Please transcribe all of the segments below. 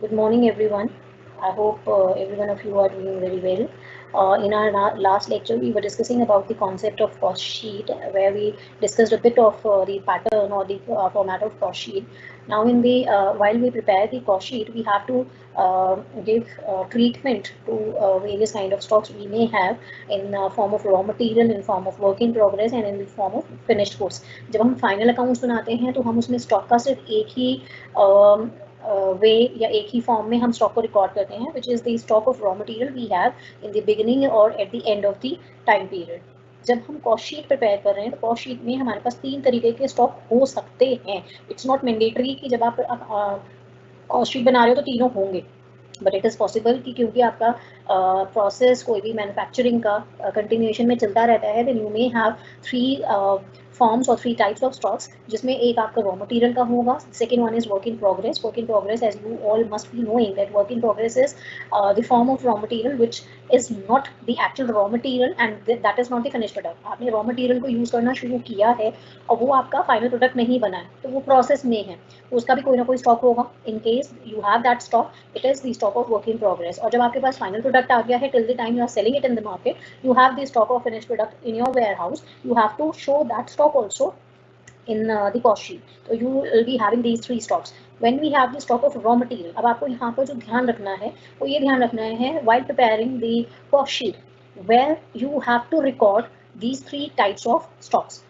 Good morning, everyone. I hope every one of you are doing very well. In our last lecture, we were discussing about the concept of cost sheet, where we discussed a bit of the pattern or the format of cost sheet. Now, in the while we prepare the cost sheet, we have to give treatment to various kind of stocks we may have in form of raw material, in form of work in progress, and in the form of finished goods. जब हम final accounts बनाते हैं तो हम उसमें stock का सिर्फ एक ही वे या एक ही फॉर्म में हम स्टॉक को रिकॉर्ड करते हैं which is the stock of raw material we have in the beginning और at the end of the time period. जब हम कॉस्ट शीट प्रिपेयर कर रहे हैं तो कॉस्ट शीट में हमारे पास 3 तरीके के स्टॉक हो सकते हैं. इट्स नॉट मैंडेटरी कि जब आप कॉस्ट शीट बना रहे हो तो तीनों होंगे, बट इट इज़ पॉसिबल कि क्योंकि आपका प्रोसेस कोई भी मैन्युफैक्चरिंग का कंटिन्यूएशन में चलता रहता है, then you may have 3 forms और 3 टाइप्स ऑफ स्टॉक्स, जिसमें एक आपका रॉ मटेरियल का होगा, second one is work in progress. Work in progress, as you all must be knowing that work in progress is the form of raw material which is not the actual raw material and that is not the finish product. आपने raw material को use करना शुरू किया है और वो आपका final product नहीं बना है, तो वो प्रोसेस में है, तो उसका भी कोई ना कोई स्टॉक होगा. In case you have that stock, it is the stock of work in progress. और जब आपके पास फाइनल प्रोडक्ट आ गया है, till the time you are selling it in the market, you have the stock of finish product in your warehouse. You have to show that stock also in the cost sheet. So you will be having these 3 stocks. When we have the stock of raw material, अब आपको यहाँ पर जो ध्यान रखना है वो ये ध्यान रखना है while preparing the cost sheet, where you have to record these 3 types of stocks.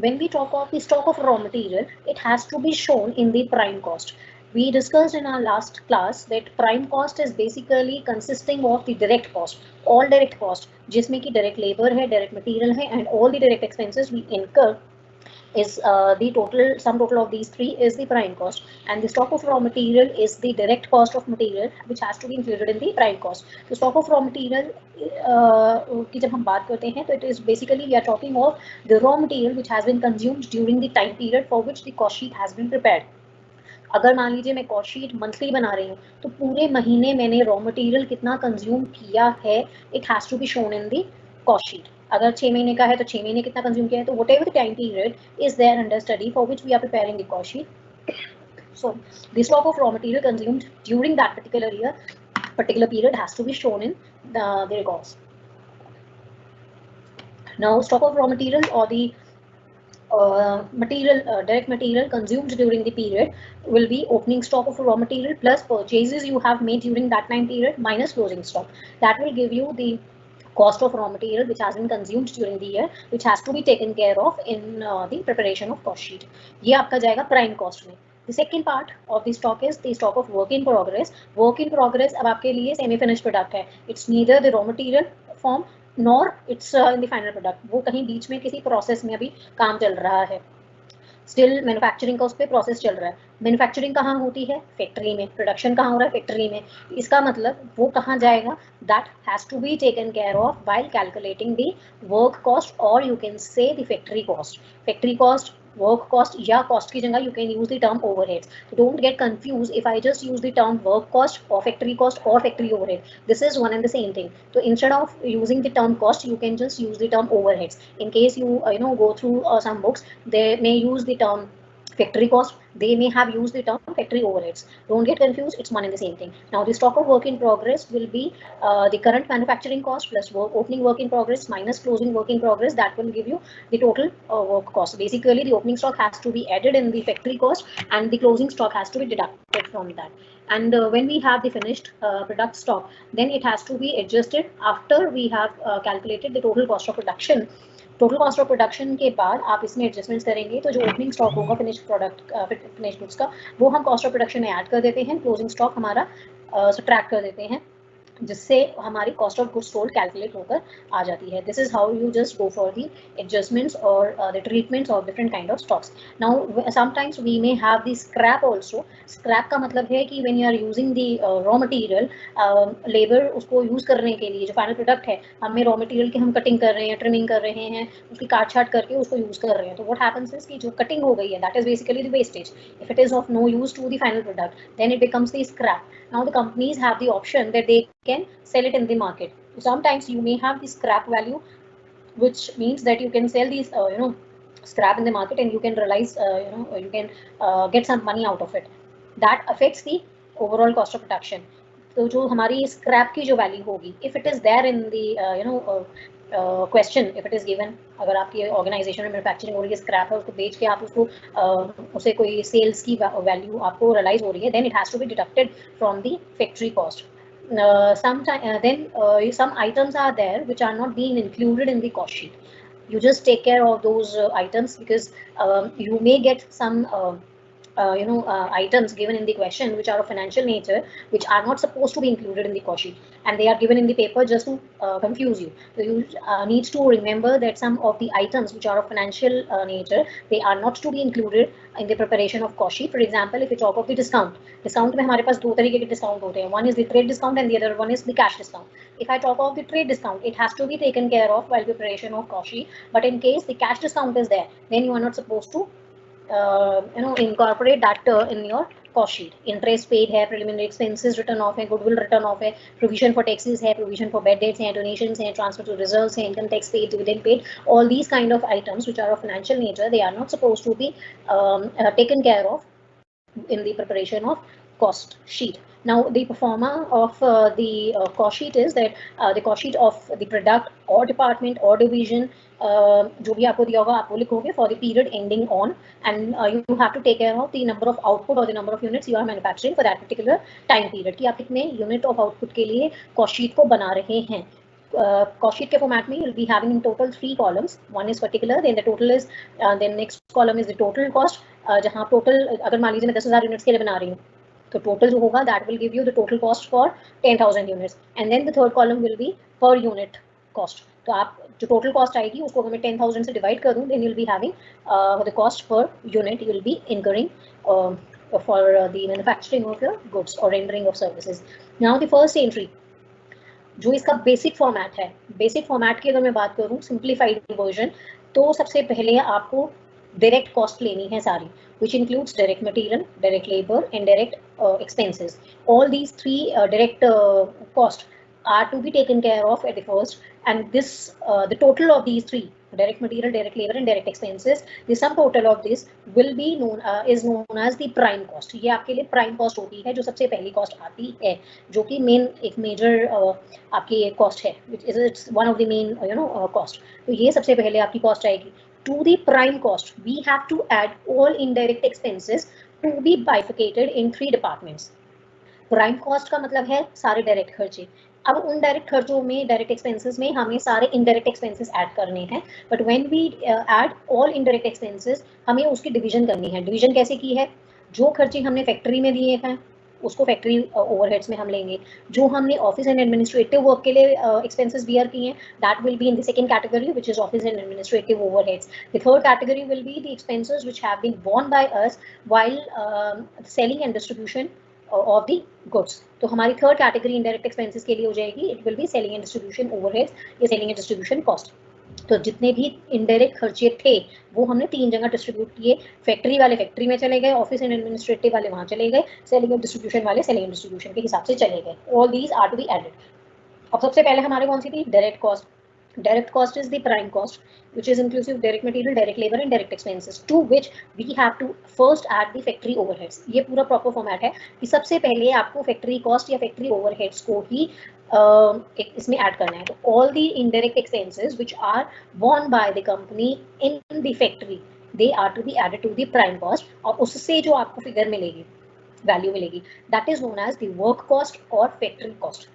When we talk of the stock of raw material, it has to be shown in the prime cost. We discussed in our last class that prime cost is basically consisting of the direct cost, all direct cost, जिसमें कि direct labor है, direct material है, and all the direct expenses we incur is the total sum total of these 3 is the prime cost, and the stock of raw material is the direct cost of material which has to be included in the prime cost. So stock of raw material की जब हम बात करते हैं तो it is basically we are talking of the raw material which has been consumed during the time period for which the cost sheet has been prepared. अगर मान लीजिए मैं कॉस्ट शीट मंथली बना रही हूँ तो पूरे महीने मैंने रॉ मटेरियल कितना कंज्यूम किया है, it has to be shown in the cost sheet. अगर 6 महीने का है तो 6 महीने कितना कंज्यूम किया है, तो whatever the time period is there under study for which we are preparing the cost sheet. So the stock of raw material consumed during that particular period has to be shown in the records. Now stock of raw material or the direct material consumed during the period will be opening stock of raw material plus purchases you have made during that time period minus closing stock. That will give you the cost of raw material which has been consumed during the year, which has to be taken care of in the preparation of cost sheet. ये आपका जाएगा prime cost में. The second part of the stock is the stock of work in progress. Work in progress अब आपके लिए semi finished product है. It's neither the raw material form nor it's in the final product. वो कहीं बीच में किसी process में अभी काम चल रहा है. स्टिल मैन्युफैक्चरिंग का उस पर प्रोसेस चल रहा है. मैन्युफैक्चरिंग कहाँ होती है? फैक्ट्री में. प्रोडक्शन कहाँ हो रहा है? फैक्ट्री में. इसका मतलब वो कहाँ जाएगा? That has to be taken care of while calculating the work cost, और you can say the factory cost. Factory cost, work cost या cost की जगह you can use the term overheads. So don't get confused if I just use the term work cost or factory overhead. This is one and the same thing. So instead of using the term cost, you can just use the term overheads. In case you go through some books, they may use the term factory cost, they may have used the term factory overheads. Don't get confused, it's one and the same thing. Now the stock of work in progress will be the current manufacturing cost plus opening work in progress minus closing work in progress. That will give you the total work cost. Basically the opening stock has to be added in the factory cost and the closing stock has to be deducted from that. And when we have the finished product stock, then it has to be adjusted after we have calculated the total cost of production. Total cost of production के बाद आप इसमें adjustments करेंगे, तो जो opening stock होगा finish goods का, वो हम कॉस्ट ऑफ प्रोडक्शन में ऐड कर देते हैं. क्लोजिंग स्टॉक हमारा सब्ट्रैक्ट कर देते हैं, जिससे हमारी cost of goods sold calculate होकर आ जाती है. This is how you just go for the adjustments और the treatments of different kind of stocks. Now sometimes we may have the scrap also. Scrap का मतलब है कि when you are using the raw material, labour उसको use करने के लिए जो फाइनल प्रोडक्ट है, हमें रॉ मटेरियल की हम कटिंग कर रहे हैं, ट्रिमिंग कर रहे हैं, उसकी काट छाट करके उसको यूज़ कर रहे हैं, तो व्हाट हैपेंस इज कि जो कटिंग हो गई है, that is basically the wastage. If it is of no use to the final product, then it becomes the scrap. Now the companies have the option that they can sell it in the market. Sometimes you may have the scrap value, which means that you can sell these scrap in the market and you can realize you can get some money out of it. That affects the overall cost of production, तो जो हमारी scrap की जो value होगी, if it is there in the question, if it is given, अगर आपकी organisation में manufacturing हो रही है, स्क्रैप है, उसको बेच के आप उसको उसे कोई सेल्स की वैल्यू आपको रियलाइज हो रही है, then it has to be deducted from the factory cost. Then some items are there which are not being included in the cost sheet. You just take care of those items, because you may get some items given in the question which are of financial nature, which are not supposed to be included in the cost sheet, and they are given in the paper just to confuse you. So you need to remember that some of the items which are of financial nature, they are not to be included in the preparation of cost sheet. For example, if we talk of the discount, discount में हमारे पास दो तरीके के discount होते हैं. One is the trade discount and the other one is the cash discount. If I talk of the trade discount, it has to be taken care of while preparation of cost sheet. But in case the cash discount is there, then you are not supposed to incorporate that in your cost sheet. Interest paid है, preliminary expenses written off है, goodwill written off है, provision for taxes है, provision for bad debts है, donations है, transfer to reserves है, income tax paid, dividend paid. All these kind of items which are of financial nature, they are not supposed to be taken care of in the preparation of cost sheet. Now the performer of the cost sheet is that the cost sheet of the product or department or division, जो भी आपको दिया होगा आप वो लिखोगे for the period ending on, and you have to take care of the number of output or the number of units you are manufacturing for that particular time period, कि आप कितने unit of output के लिए cost sheet को बना रहे हैं. Cost sheet के format में you'll be having in total 3 columns. One is particular, then the total is, then next column is the total cost, जहाँ total अगर मान लीजिए मैं 10,000 units के लिए बना रही हूँ, तो total जो होगा that will give you the total cost for 10,000 units, and then the third column will be per unit cost. तो आप जो total cost आएगी उसको अगर मैं 10,000 से divide कर दूँ, then you'll be having the cost per unit you'll be incurring for the manufacturing of your goods or rendering of services. Now the first entry, जो इसका बेसिक फॉर्मेट है, बेसिक फॉर्मेट की अगर मैं बात करूँ, सिंप्लीफाइड वर्जन, तो सबसे पहले आपको डायरेक्ट कॉस्ट लेनी है सारी, which includes direct material, direct labor and direct expenses. All these three direct cost are to be taken care of at the first, and this the total of these three, direct material, direct labor and direct expenses, the sum total of this will be known is known as the prime cost. ये आपके लिए prime cost होती है, जो सबसे पहली cost आती है, जो कि मेन एक मेजर आपकी cost है, which is it's one of the main cost. तो ये सबसे पहले आपकी cost आएगी. To the prime cost, we have to add all indirect expenses to be bifurcated in 3 departments. Prime cost का मतलब है सारे डायरेक्ट खर्चे. अब उन डायरेक्ट खर्चों में, डायरेक्ट एक्सपेंसेस में हमें सारे इनडायरेक्ट एक्सपेंसेस ऐड करने हैं, but when we add all indirect expenses, हमें उसकी डिवीजन करनी है. डिवीजन कैसे की है? जो खर्चे हमने फैक्ट्री में दिए हैं उसको फैक्ट्री ओवरहेड्स में हम लेंगे, जो हमने ऑफिस एंड एडमिनिस्ट्रेटिव वर्क के लिए एक्सपेंसेस बियर किए हैं, that will be in the second category, which is office and administrative overheads. The third category will be the expenses which have been borne by us while selling and distribution of the goods. तो हमारी third category indirect expenses के लिए हो जाएगी, it will be selling and distribution overheads या selling and distribution cost. तो जितने भी इनडायरेक्ट खर्चे थे वो हमने 3 जगह डिस्ट्रीब्यूट किए. फैक्ट्री वाले फैक्ट्री में चले गए, ऑफिस एंड एडमिनिस्ट्रेटिव वाले वहाँ चले गए, सेलिंग एंड डिस्ट्रीब्यूशन वाले सेलिंग एंड डिस्ट्रीब्यूशन के हिसाब से चले गए. All these are to be added. अब सबसे पहले हमारे कौन सी थी? Direct cost. Direct cost is the prime cost, which is inclusive direct material, direct labor and direct expenses, to which we have to first add the factory overheads. ये पूरा proper format है कि सबसे पहले आपको factory cost या factory overheads को ही इसमें add करना है. तो all the indirect expenses which are borne by the company in the factory, they are to be added to the prime cost, और उससे जो आपको figure मिलेगी, value मिलेगी, that is known as the work cost or factory cost.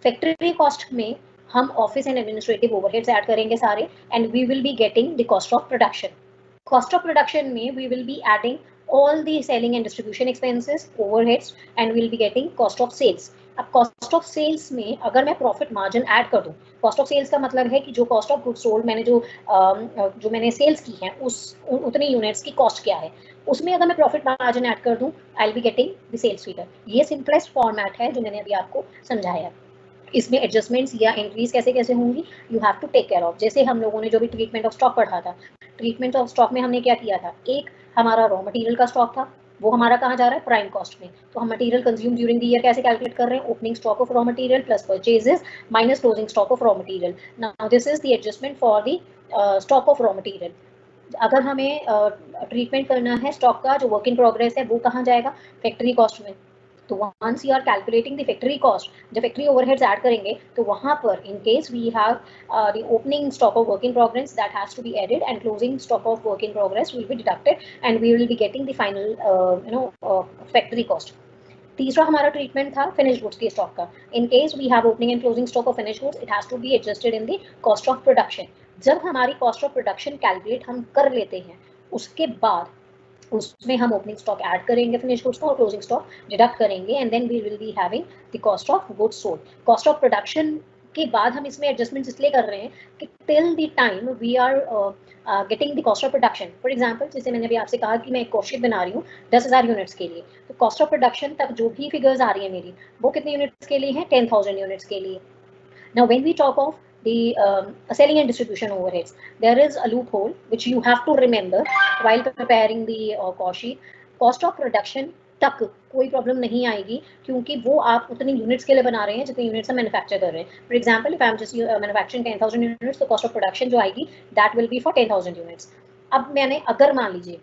Factory cost में हम office and administrative overheads add करेंगे सारे, and we will be getting the cost of production. Cost of production में we will be adding all the selling and distribution expenses, overheads, and will be getting cost of sales. अब cost of sales में अगर मैं profit margin add कर दूं, cost of sales का मतलब है कि जो कॉस्ट ऑफ गुड्स सोल्ड मैंने जो मैंने सेल्स की है उस उतने यूनिट्स की कॉस्ट क्या है, उसमें अगर मैं प्रॉफिट मार्जिन ऐड कर दूं, I will be getting the sales figure. ये सिंपलेस्ट फॉर्मेट है जो मैंने अभी आपको समझाया है. इसमें एडजस्टमेंट्स या एंट्रीज कैसे कैसे होंगी, you have to take care of. जैसे हम लोगों ने जो भी ट्रीटमेंट ऑफ स्टॉक पढ़ा था, ट्रीटमेंट ऑफ स्टॉक में हमने क्या किया था, एक हमारा रॉ मटेरियल का स्टॉक था, वो हमारा कहाँ जा रहा है? प्राइम कॉस्ट में. तो हम material consume during the year कैसे कैलकुलेट कर रहे हैं? Opening stock of raw material plus purchases minus closing stock of raw material. Now this is the adjustment for the stock of raw material. अगर हमें treatment करना है stock का जो वर्क इन प्रोग्रेस है, वो कहाँ जाएगा? फैक्ट्री कॉस्ट में. तो once you are calculating the factory cost, जब फैक्ट्री ओवरहेड्स ऐड करेंगे तो वहाँ पर in case we have the opening stock of work in progress that has to be added and closing stock of work in progress will be deducted and we will be getting the final factory cost. तीसरा हमारा treatment था finish goods के stock का। In case we have opening and closing stock of finish goods, it has to be adjusted in the cost of production. जब हमारी cost of production calculate हम कर लेते हैं, उसके बाद उसमें हम ओपनिंग स्टॉक ऐड करेंगे फिनिश गुड्स का और क्लोजिंग स्टॉक डिडक्ट करेंगे and then we will be having the cost of goods sold. Cost of production के बाद हम इसमें एडजस्टमेंट्स इसलिए कर रहे हैं कि till the time we are getting the cost of production. For example, जैसे मैंने अभी आपसे कहा कि मैं एक कॉस्ट शीट बना रही हूँ 10,000 यूनिट्स के लिए, तो कॉस्ट ऑफ प्रोडक्शन तक जो भी फिगर्स आ रही है मेरी, वो कितने यूनिट्स के लिए है? 10,000 यूनिट्स के लिए। Now, when we talk of the selling and distribution overheads, there is a loophole which you have to remember while preparing the cost sheet. Cost of production तक कोई प्रॉब्लम नहीं आएगी क्योंकि वो आप उतनी यूनिट्स के लिए बना रहे हैं जितनी यूनिट्स हम मैन्युफैक्चर कर रहे हैं। For example, if I am just manufacturing 10,000 units, तो कॉस्ट ऑफ प्रोडक्शन जो आएगी that will B for 10,000 units. अब मैंने अगर मान लीजिए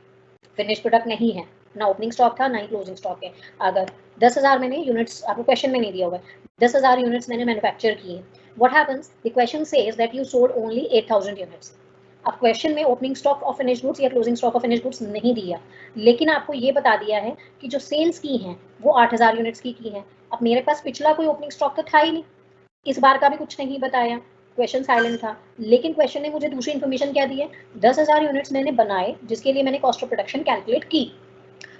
फिनिश प्रोडक्ट नहीं है, ना ओपनिंग स्टॉक था ना ही क्लोजिंग स्टॉक है, अगर 10,000 मैंने यूनिट्स, आपको क्वेश्चन में नहीं दिया हुआ है, 10,000 यूनिट्स मैंने मैन्युफैक्चर की है, what happens, the question says that you sold only 8,000 units। अब क्वेश्चन में opening stock of finish goods या closing stock of finish goods नहीं दिया, लेकिन आपको ये बता दिया है कि जो सेल्स की हैं वो 8,000 यूनिट्स की है। अब मेरे पास पिछला कोई ओपनिंग स्टॉक तो था ही नहीं, इस बार का भी कुछ नहीं बताया, क्वेश्चन साइलेंट था, लेकिन क्वेश्चन ने मुझे दूसरी इन्फॉर्मेशन क्या दी है? 10,000 यूनिट्स मैंने बनाए जिसके लिए मैंने कॉस्ट ऑफ प्रोडक्शन कैलकुलेट की,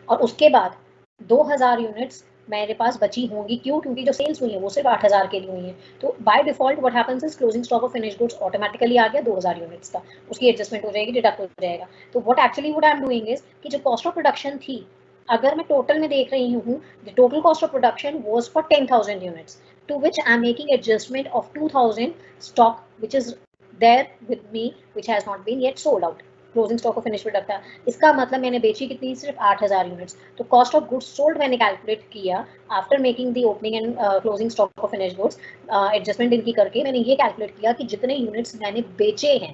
और उसके बाद 2,000 यूनिट्स मेरे पास बची होंगी। क्यों? क्योंकि जो सेल्स हुई है वो सिर्फ 8,000 के लिए हुई है। तो by default what happens is closing stock of finish goods automatically आ गया 2,000 यूनिट्स का, उसकी एडजस्टमेंट हो जाएगी, डिडक्ट हो जाएगा। तो what I am doing is कि जो कॉस्ट ऑफ प्रोडक्शन थी, अगर मैं टोटल में देख रही हूँ, the total cost of production was for 10,000 units, to which I am making adjustment of 2,000 stock which is there with me which has not been yet sold out। Closing stock of finish product था, इसका मतलब मैंने बेची कितनी? सिर्फ 8,000 units. तो cost of goods sold मैंने calculate किया after making the opening and closing stock of finish goods, adjustment इनकी करके मैंने ये कैलकुलेट किया कि जितने यूनिट्स मैंने बेचे हैं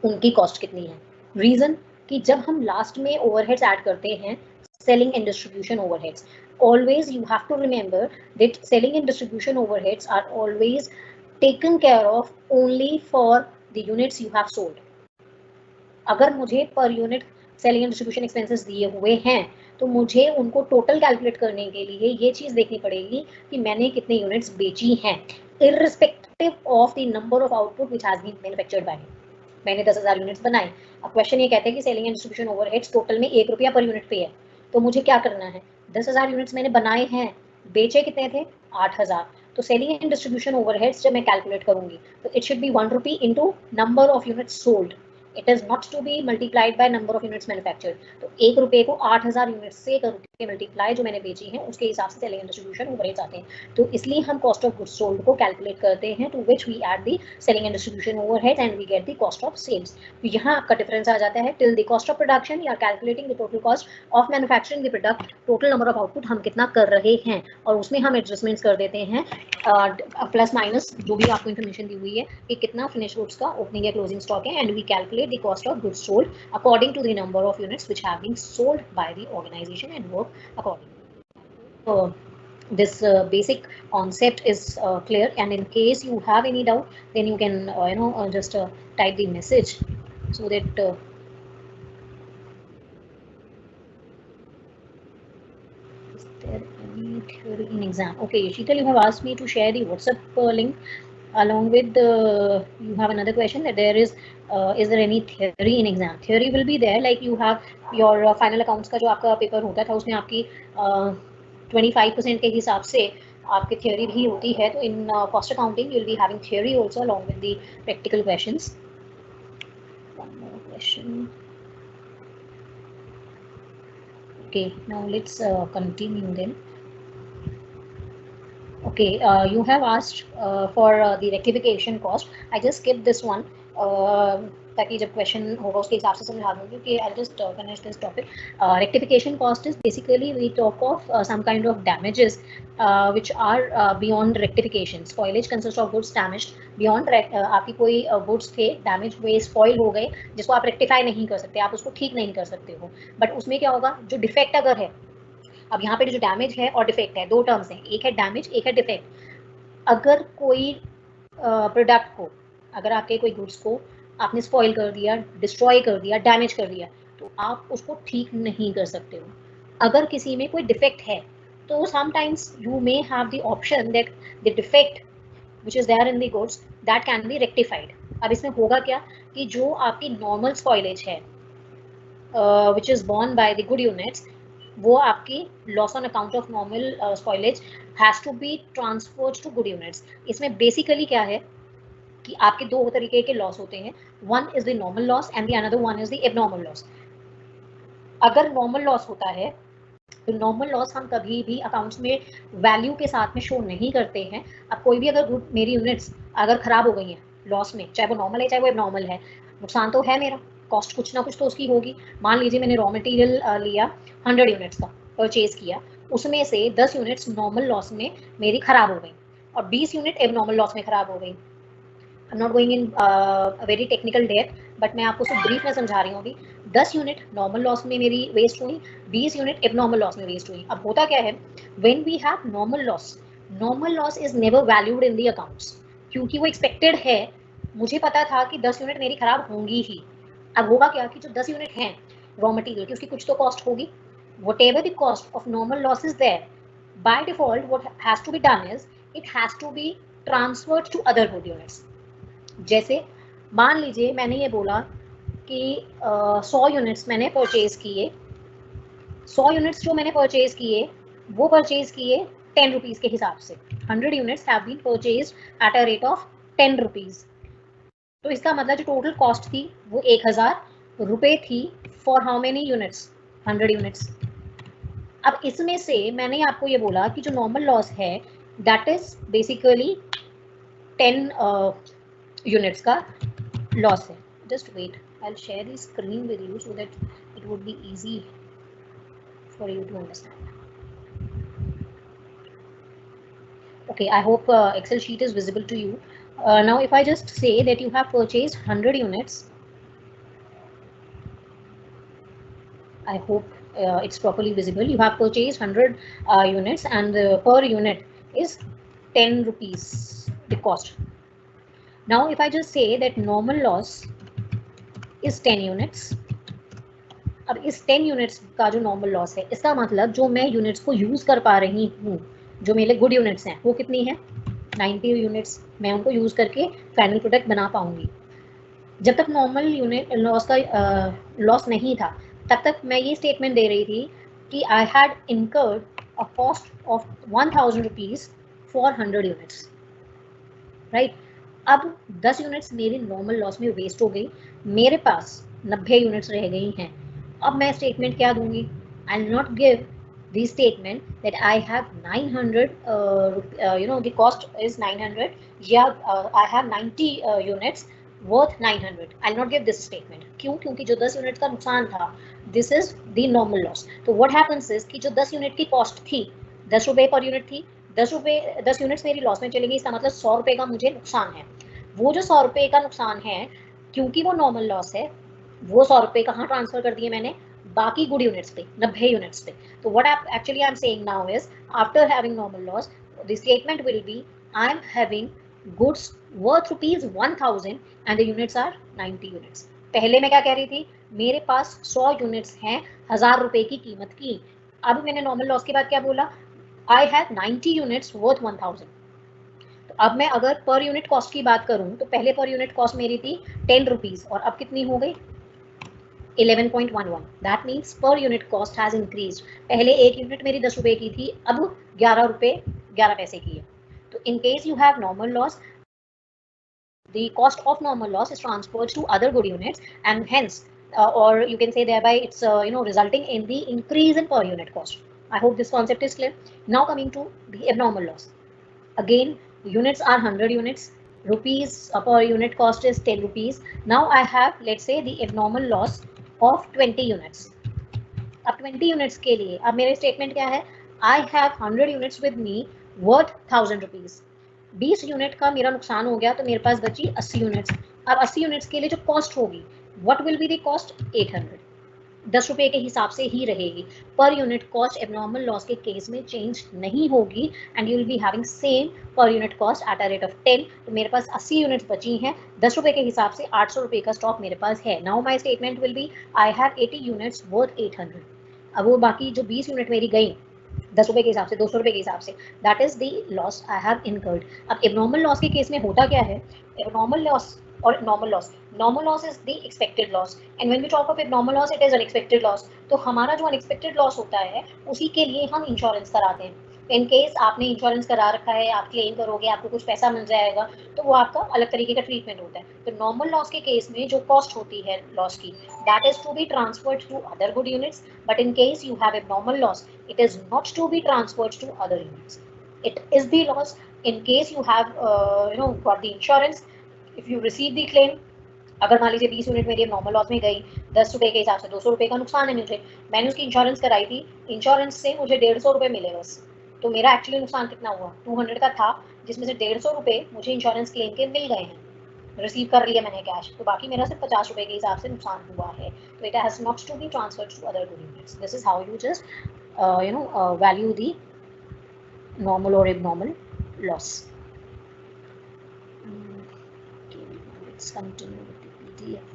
उनकी कॉस्ट कितनी है। रीजन कि जब हम लास्ट में ओवरहेड्स ऐड करते हैं, selling and distribution overheads, always you have to remember that selling and distribution overheads are always taken care of only for the units you have sold। अगर मुझे per unit selling and distribution expenses दिए हुए हैं तो मुझे उनको total calculate करने के लिए ये चीज़ देखनी पड़ेगी कि मैंने कितने यूनिट्स बेची हैं, irrespective of the number of output which has been manufactured by me. मैंने 10,000 यूनिट्स बनाए, अब क्वेश्चन ये कहते हैं कि selling and distribution overheads total में 1 रुपया पर यूनिट पे है, तो मुझे क्या करना है? 10,000 यूनिट्स मैंने बनाए हैं, बेचे कितने थे? 8,000। तो सेलिंग एंड डिस्ट्रीब्यूशन ओवरहेड्स जब मैं कैलकुलेट करूंगी तो it should be 1 rupee into number of units sold, it is not to be multiplied by number of units manufactured. तो 1 रुपये को 8,000 यूनिट्स से करके मल्टीप्लाई जो मैंने बेची है उसके हिसाब से सेलिंग एंड डिस्ट्रीब्यूशन ओवरहेड्स आते हैं। तो इसलिए हम कॉस्ट ऑफ गुड्स सोल्ड को कैलकुलेट करते हैं, to which we add the selling and distribution overheads and we get the cost of sales. तो यहाँ आपका डिफरेंस आ जाता है, till the cost of production या calculating the total cost of manufacturing the product, total number of output हम कितना कर रहे हैं और उसमें हम एडजस्टमेंट्स कर देते हैं प्लस माइनस जो भी आपको इन्फॉर्मेशन दी हुई है कि कितना फिनिश गुड्स का ओपनिंग या क्लोजिंग स्टॉक है, and we calculate the cost of goods sold according to the number of units which have been sold by the organization and work accordingly। This basic concept is clear, and in case you have any doubt then you can just type the message so that is there any theory in exam? Okay, Sheetal, you have asked me to share the WhatsApp link along with you have another question that there is there any theory in exam? Theory will be there, like you have your final accounts का जो आपका paper होता था उसमें आपकी 25% के हिसाब से आपकी theory भी होती है, तो in cost accounting you will be having theory also along with the practical questions। One more question। Okay, now let's continue then। Okay, you have asked for the rectification cost। I just skipped this one ताकि जब question होगा उसके हिसाब से समझा दूँगी कि I'll just finish this topic। Rectification cost is basically we talk of some kind of damages which are beyond rectification। Spoilage consists of goods damaged beyond आपकी कोई goods थे डैमेज हुए, स्पॉइल हो गए, जिसको आप रेक्टिफाई नहीं कर सकते, आप उसको ठीक नहीं कर सकते हो, बट उसमें क्या होगा, जो डिफेक्ट अगर है, अब यहाँ पे जो डैमेज है और डिफेक्ट है, दो टर्म्स हैं, एक है डैमेज, एक है डिफेक्ट। अगर कोई प्रोडक्ट को, अगर आपके कोई गुड्स को आपने स्पॉइल कर दिया, डिस्ट्रॉय कर दिया, डैमेज कर दिया, तो आप उसको ठीक नहीं कर सकते हो। अगर किसी में कोई डिफेक्ट है तो sometimes you may have the option that the defect which is there in the goods that can be rectified. अब इसमें होगा क्या कि जो आपकी नॉर्मल स्पॉइलेज है which is borne by the good units, वो आपकी loss on account of normal spoilage has to be transferred to good units. इसमें बेसिकली क्या है कि आपके दो तरीके के लॉस होते हैं, one is the normal loss and the another one is the abnormal loss. अगर नॉर्मल लॉस होता है तो नॉर्मल लॉस हम कभी भी अकाउंट्स में वैल्यू के साथ में शो नहीं करते हैं। अब कोई भी अगर मेरी यूनिट्स अगर खराब हो गई हैं लॉस में, चाहे वो नॉर्मल है चाहे वो एबनॉर्मल है, नुकसान तो है मेरा, कॉस्ट कुछ ना कुछ तो उसकी होगी। मान लीजिए मैंने रॉ मटेरियल लिया 100 यूनिट्स का, परचेज किया, उसमें से 10 यूनिट्स नॉर्मल लॉस में मेरी खराब हो गई और 20 यूनिट एबनॉर्मल लॉस में खराब हो गई। I am not going in very technical depth, but मैं आपको सिर्फ ब्रीफ में समझा रही हूँ अभी। 10 यूनिट नॉर्मल लॉस में मेरी वेस्ट हुई, 20 यूनिट एबनॉर्मल लॉस में वेस्ट हुई। अब होता क्या है, when we have normal loss is never valued in the accounts, क्योंकि वो एक्सपेक्टेड है। मुझे पता था कि 10 यूनिट मेरी खराब होंगी ही। अब होगा क्या कि जो 10 यूनिट हैं रॉ मटेरियल की, उसकी कुछ तो कॉस्ट होगी। whatever the cost of normal loss is there, by default what has to be done is it has to be transferred to other good units. जैसे मान लीजिए मैंने ये बोला कि 100 यूनिट्स मैंने परचेज किए, 100 यूनिट्स जो मैंने परचेज किए वो परचेज किए 10 रुपीज़ के हिसाब से। 100 units have been purchase at a rate of 10 rupees. तो इसका मतलब जो टोटल कॉस्ट थी वो 1000 रुपये थी for how many units, 100 units. अब इसमें से मैंने आपको ये बोला कि जो नॉर्मल लॉस है दैट इज बेसिकली 10 यूनिट्स का लॉस है। Just wait, I will share the screen with you so that it would be easy for you to understand. Okay, I hope Excel sheet is visible to you. Now if I just say that you have purchased 100 units, I hope it's properly visible. You have purchased 100 units and per unit is 10 rupees the cost. Now if I just say that normal loss is 10 units, अब इस 10 units का जो normal loss है, इसका मतलब जो मैं units को यूज़ कर पा रही हूँ, जो मेरे गुड यूनिट्स हैं, वो कितनी है 90 यूनिट्स। मैं उनको यूज़ करके फाइनल प्रोडक्ट बना पाऊँगी। जब तक नॉर्मल यूनिट लॉस का लॉस नहीं था, तब तक मैं ये स्टेटमेंट दे रही थी कि I had incurred a cost of 1000 rupees for 100 units, right. अब 10 यूनिट्स मेरी नॉर्मल लॉस में वेस्ट हो गई, मेरे पास 90 यूनिट्स रह गई हैं। अब मैं स्टेटमेंट क्या दूंगी, I will not give the statement that I have 900 the cost is 900 या I have 90 units worth 900। I will not give this statement. क्यों? क्योंकि जो 10 यूनिट का नुकसान था this is the normal loss. तो व्हाट हैपेंस इज कि जो 10 यूनिट की कॉस्ट थी 10 रुपये पर यूनिट थी, 10 यूनिट्स मेरी लॉस में चली गई, इसका मतलब 100 रुपये का मुझे नुकसान है। वो जो 100 रुपये का नुकसान है, क्योंकि वो नॉर्मल लॉस है, वो 100 रुपये कहाँ ट्रांसफर कर दिए मैंने, बाकी गुड यूनिट्स पे, 90 यूनिट्स पे। तो what actually I am saying now is after having normal loss the statement will be I am having goods worth rupees 1000 and the units are 90 units. पहले मैं क्या कह रही थी, मेरे पास 100 यूनिट्स हैं 1000 रुपये की कीमत की। अब मैंने नॉर्मल लॉस के बाद क्या बोला, आई हैव 90 यूनिट्स वर्थ 1000। तो अब मैं अगर पर यूनिट कॉस्ट की बात करूं तो पहले पर यूनिट कॉस्ट मेरी थी 10 रुपीज़ और अब कितनी हो गई 11.11। दैट मीन्स पर यूनिट कॉस्ट हैज़ इंक्रीज। पहले एक यूनिट मेरी 10 रुपये की थी, अब 11 रुपये 11 पैसे की है। तो इन case you have normal loss, the cost of normal loss is transferred to other good units and hence or you can say thereby it's resulting in the increase in per unit cost. I hope this concept is clear. Now coming to the abnormal loss. Again, units are 100 units, rupees per unit cost is 10 rupees. Now I have, let's say, the abnormal loss of 20 units. अब 20 units के लिए अब मेरे statement क्या है, I have 100 units with me worth 1000 rupees. 20 unit का मेरा नुकसान हो गया तो मेरे पास बची 80 यूनिट्स। अब 80 यूनिट्स के लिए जो कॉस्ट होगी, what will be the cost 800। ₹10 के हिसाब से ही रहेगी। पर यूनिट कॉस्ट एबनॉर्मल लॉस के केस में चेंज नहीं होगी and you will be having same पर unit cost at a rate of 10। तो मेरे पास 80 यूनिट्स बची हैं, ₹10 के हिसाब से ₹800 का स्टॉक मेरे पास है। Now my statement will be I have 80 units worth 800। अब वो बाकी जो 20 यूनिट मेरी गई ₹10 के हिसाब से, ₹200 के हिसाब से, that is the loss I have incurred. अब एबनॉर्मल लॉस के केस में होता क्या है, एबनॉर्मल लॉस और normal loss is the expected loss and when we talk of abnormal loss it is unexpected loss. तो हमारा जो अनएक्सपेक्टेड लॉस होता है उसी के लिए हम इंश्योरेंस कराते हैं। इन केस आपने इंश्योरेंस करा रखा है, आप क्लेम करोगे, आपको कुछ पैसा मिल जाएगा, तो वो आपका अलग तरीके का ट्रीटमेंट होता है। तो नॉर्मल लॉस के केस में जो कॉस्ट होती है लॉस की, that is to be transferred to other good units, but in case you have abnormal loss, it is not to be transferred to other units. It is the loss in case you have got the insurance. If you receive the claim, अगर मान लीजिए 20 unit मेरी normal loss में गई, ₹10 के हिसाब से ₹200 का नुकसान है मुझे, मैंने उसकी इंश्योरेंस कराई थी, इंश्योरेंस से मुझे ₹150 मिले बस। तो मेरा एक्चुअली नुकसान कितना हुआ, 200 का था, जिसमें से ₹150 मुझे इंश्योरेंस क्लेम के मिल गए हैं, रिसीव कर लिया मैंने कैश, तो बाकी मेरा सिर्फ ₹50 के हिसाब से नुकसान हुआ है। तो it has not to be transferred to other good units. This is how you just value the normal or abnormal loss. Okay, let's continue with the PDF.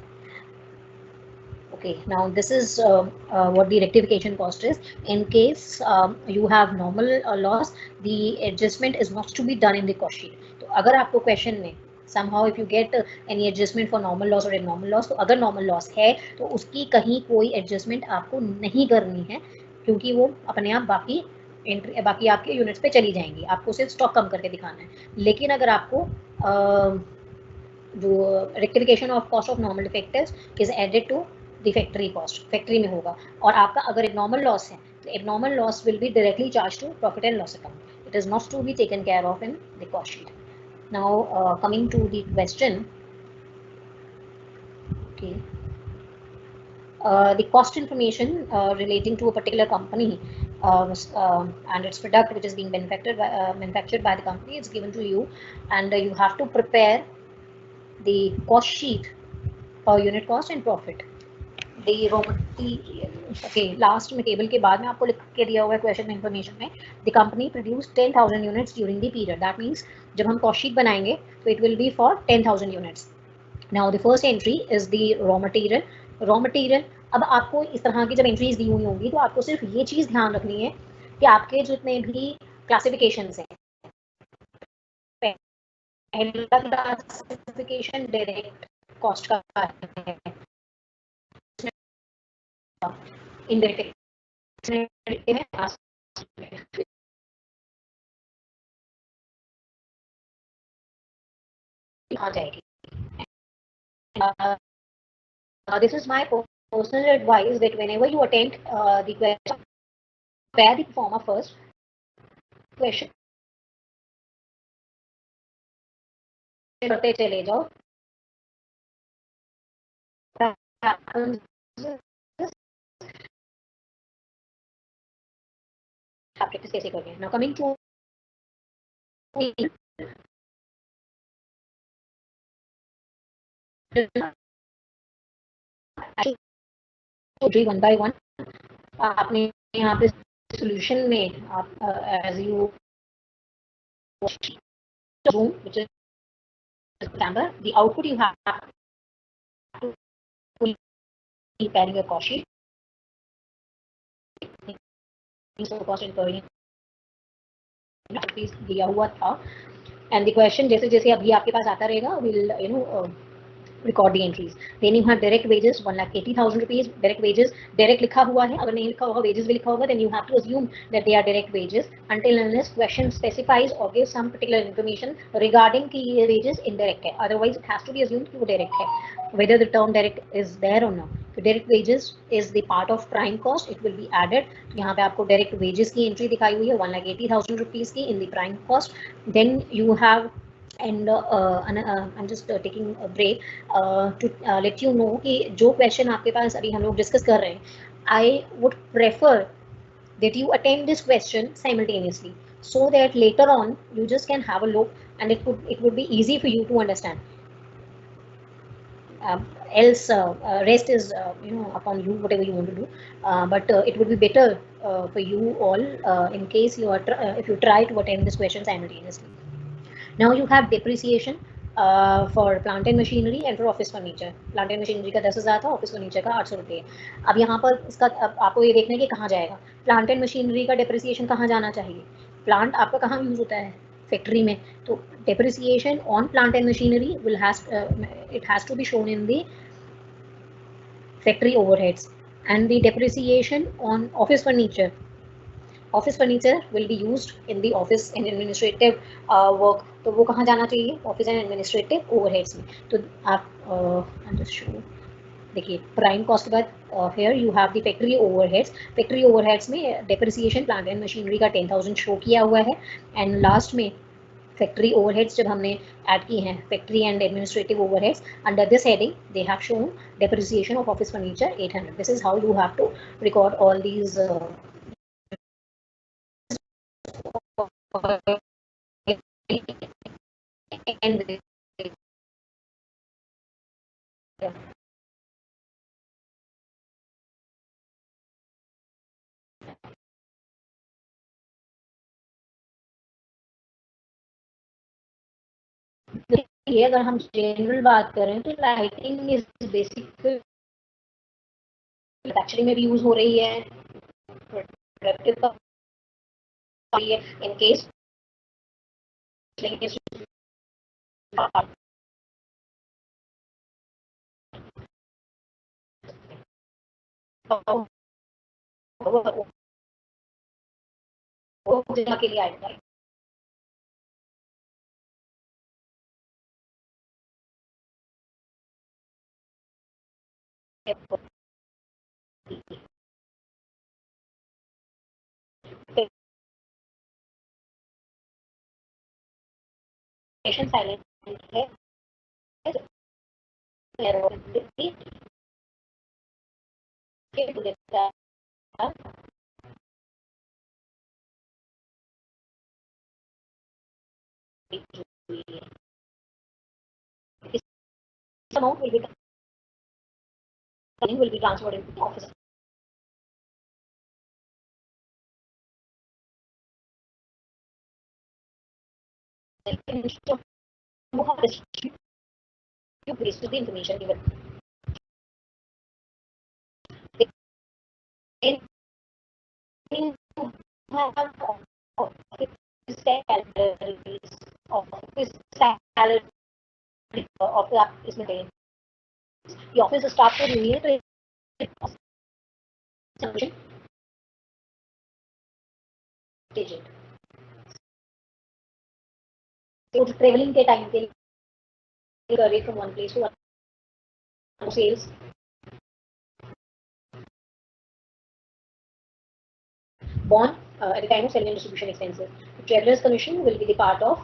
Okay, now this is what the rectification cost is. In case you have normal loss, the adjustment is not to be done in the cost sheet. तो अगर आपको question में somehow if you get any adjustment for normal loss or abnormal loss, तो अगर normal loss है तो उसकी कहीं कोई adjustment आपको नहीं करनी है, क्योंकि वो अपने आप बाकी आपके यूनिट्स पे चली जाएंगी, आपको सिर्फ स्टॉक कम करके दिखाना है। लेकिन अगर आपको जो rectification of cost of normal defectives is added to the factory cost, factory में होगा, और आपका अगर एबनॉर्मल लॉस है तो abnormal loss will be directly charge to profit and loss account. It is not to be taken care of in the cost sheet. Now coming to the question, okay, the cost information relating to a particular company and its product which is being manufactured by the company is given to you, and you have to prepare the cost sheet per unit cost and profit. The raw material, okay, last में table के बाद में आपको लिख के दिया हुआ है क्वेश्चन में इंफॉर्मेशन में, the company produce 10,000 units during the period. That means जब हम कॉस्ट शीट बनाएंगे तो it will B for 10,000 units. Now the first entry is the raw material. Raw material, अब आपको इस तरह की जब एंट्रीज दी हुई होंगी तो आपको सिर्फ ये चीज़ ध्यान रखनी है कि आपके जितने भी क्लासिफिकेशंस हैं, पहला क्लासिफिकेशन डायरेक्ट कॉस्ट का है, इनडायरेक्ट आ जाएगी। This is my personal advice that whenever you attempt the question, prepare the performer first. Question करते चले जाओ। प्रैक्टिस कैसे करनी है। Now coming to 1 by 1 आपने यहाँ पे solution में आप as you room which is December, the output you have to preparing a cost sheet, cost incurring दिया हुआ था, and the question जैसे जैसे अभी आपके पास आता रहेगा will record the entries. Then you have direct wages 1,80,000 rupees. Direct wages, direct लिखा हुआ है, अगर नहीं लिखा होगा wages भी लिखा होगा, then you have to assume that they are direct wages until unless question specifies or gives some particular information regarding कि ये wages indirect है, otherwise it has to be assumed कि वो direct है, whether the term direct is there or not. So direct wages is the part of prime cost, it will be added. यहाँ पे आपको direct wages की entry दिखाई हुई है 1,80,000 rupees की in the prime cost. Then you have and I'm just taking a break to let you know कि जो question आपके पास अभी हम लोग डिस्कस कर रहे हैं, I would prefer that you attend this question simultaneously so that later on you just can have a look and it would be easy for you to understand. else rest is upon you, whatever you want to do, but it would be better for you all in case you are if you try to attend this question simultaneously. Now you have depreciation for plant and machinery and for office furniture. Plant and machinery का 10,000 था, office furniture का 800 रुपये। अब यहाँ पर इसका अब आपको ये देखना है कि कहाँ जाएगा। प्लांट एंड मशीनरी का डेप्रिसिएशन कहाँ जाना चाहिए? प्लांट आपका कहाँ यूज होता है? फैक्ट्री में। तो depreciation on plant and machinery will it has to be shown in the factory overheads, and the depreciation on office furniture will be used in the office and administrative work. तो वो कहाँ जाना चाहिए? Office and administrative overheads में। तो आप just show, देखिए prime cost के बाद here you have the factory overheads. Factory overheads में डेप्रिसिएशन प्लांट एंड मशीनरी का 10,000 शो किया हुआ है, एंड लास्ट में फैक्ट्री ओवरहेड्स जब हमने ऐड की हैं, factory and administrative overheads, under this heading they have shown depreciation of office furniture 800. This is how you have to record all these and ये अगर हम जनरल बात करें तो लाइटिंग इज बेसिक एक्चुअली में भी यूज हो रही है, इन केस के लिए आएगा। साइलेंट है, amount will be transferred into the office. You place to the information given. Then you have office salaries, office salary of the इसमें करें। ये ऑफिस स्टाफ को नहीं है तो डिजिट तो ट्रेवलिंग के टाइम के लिए करे from one place to one sales borne at the time of selling and distribution expenses. The traveler's commission will be the part of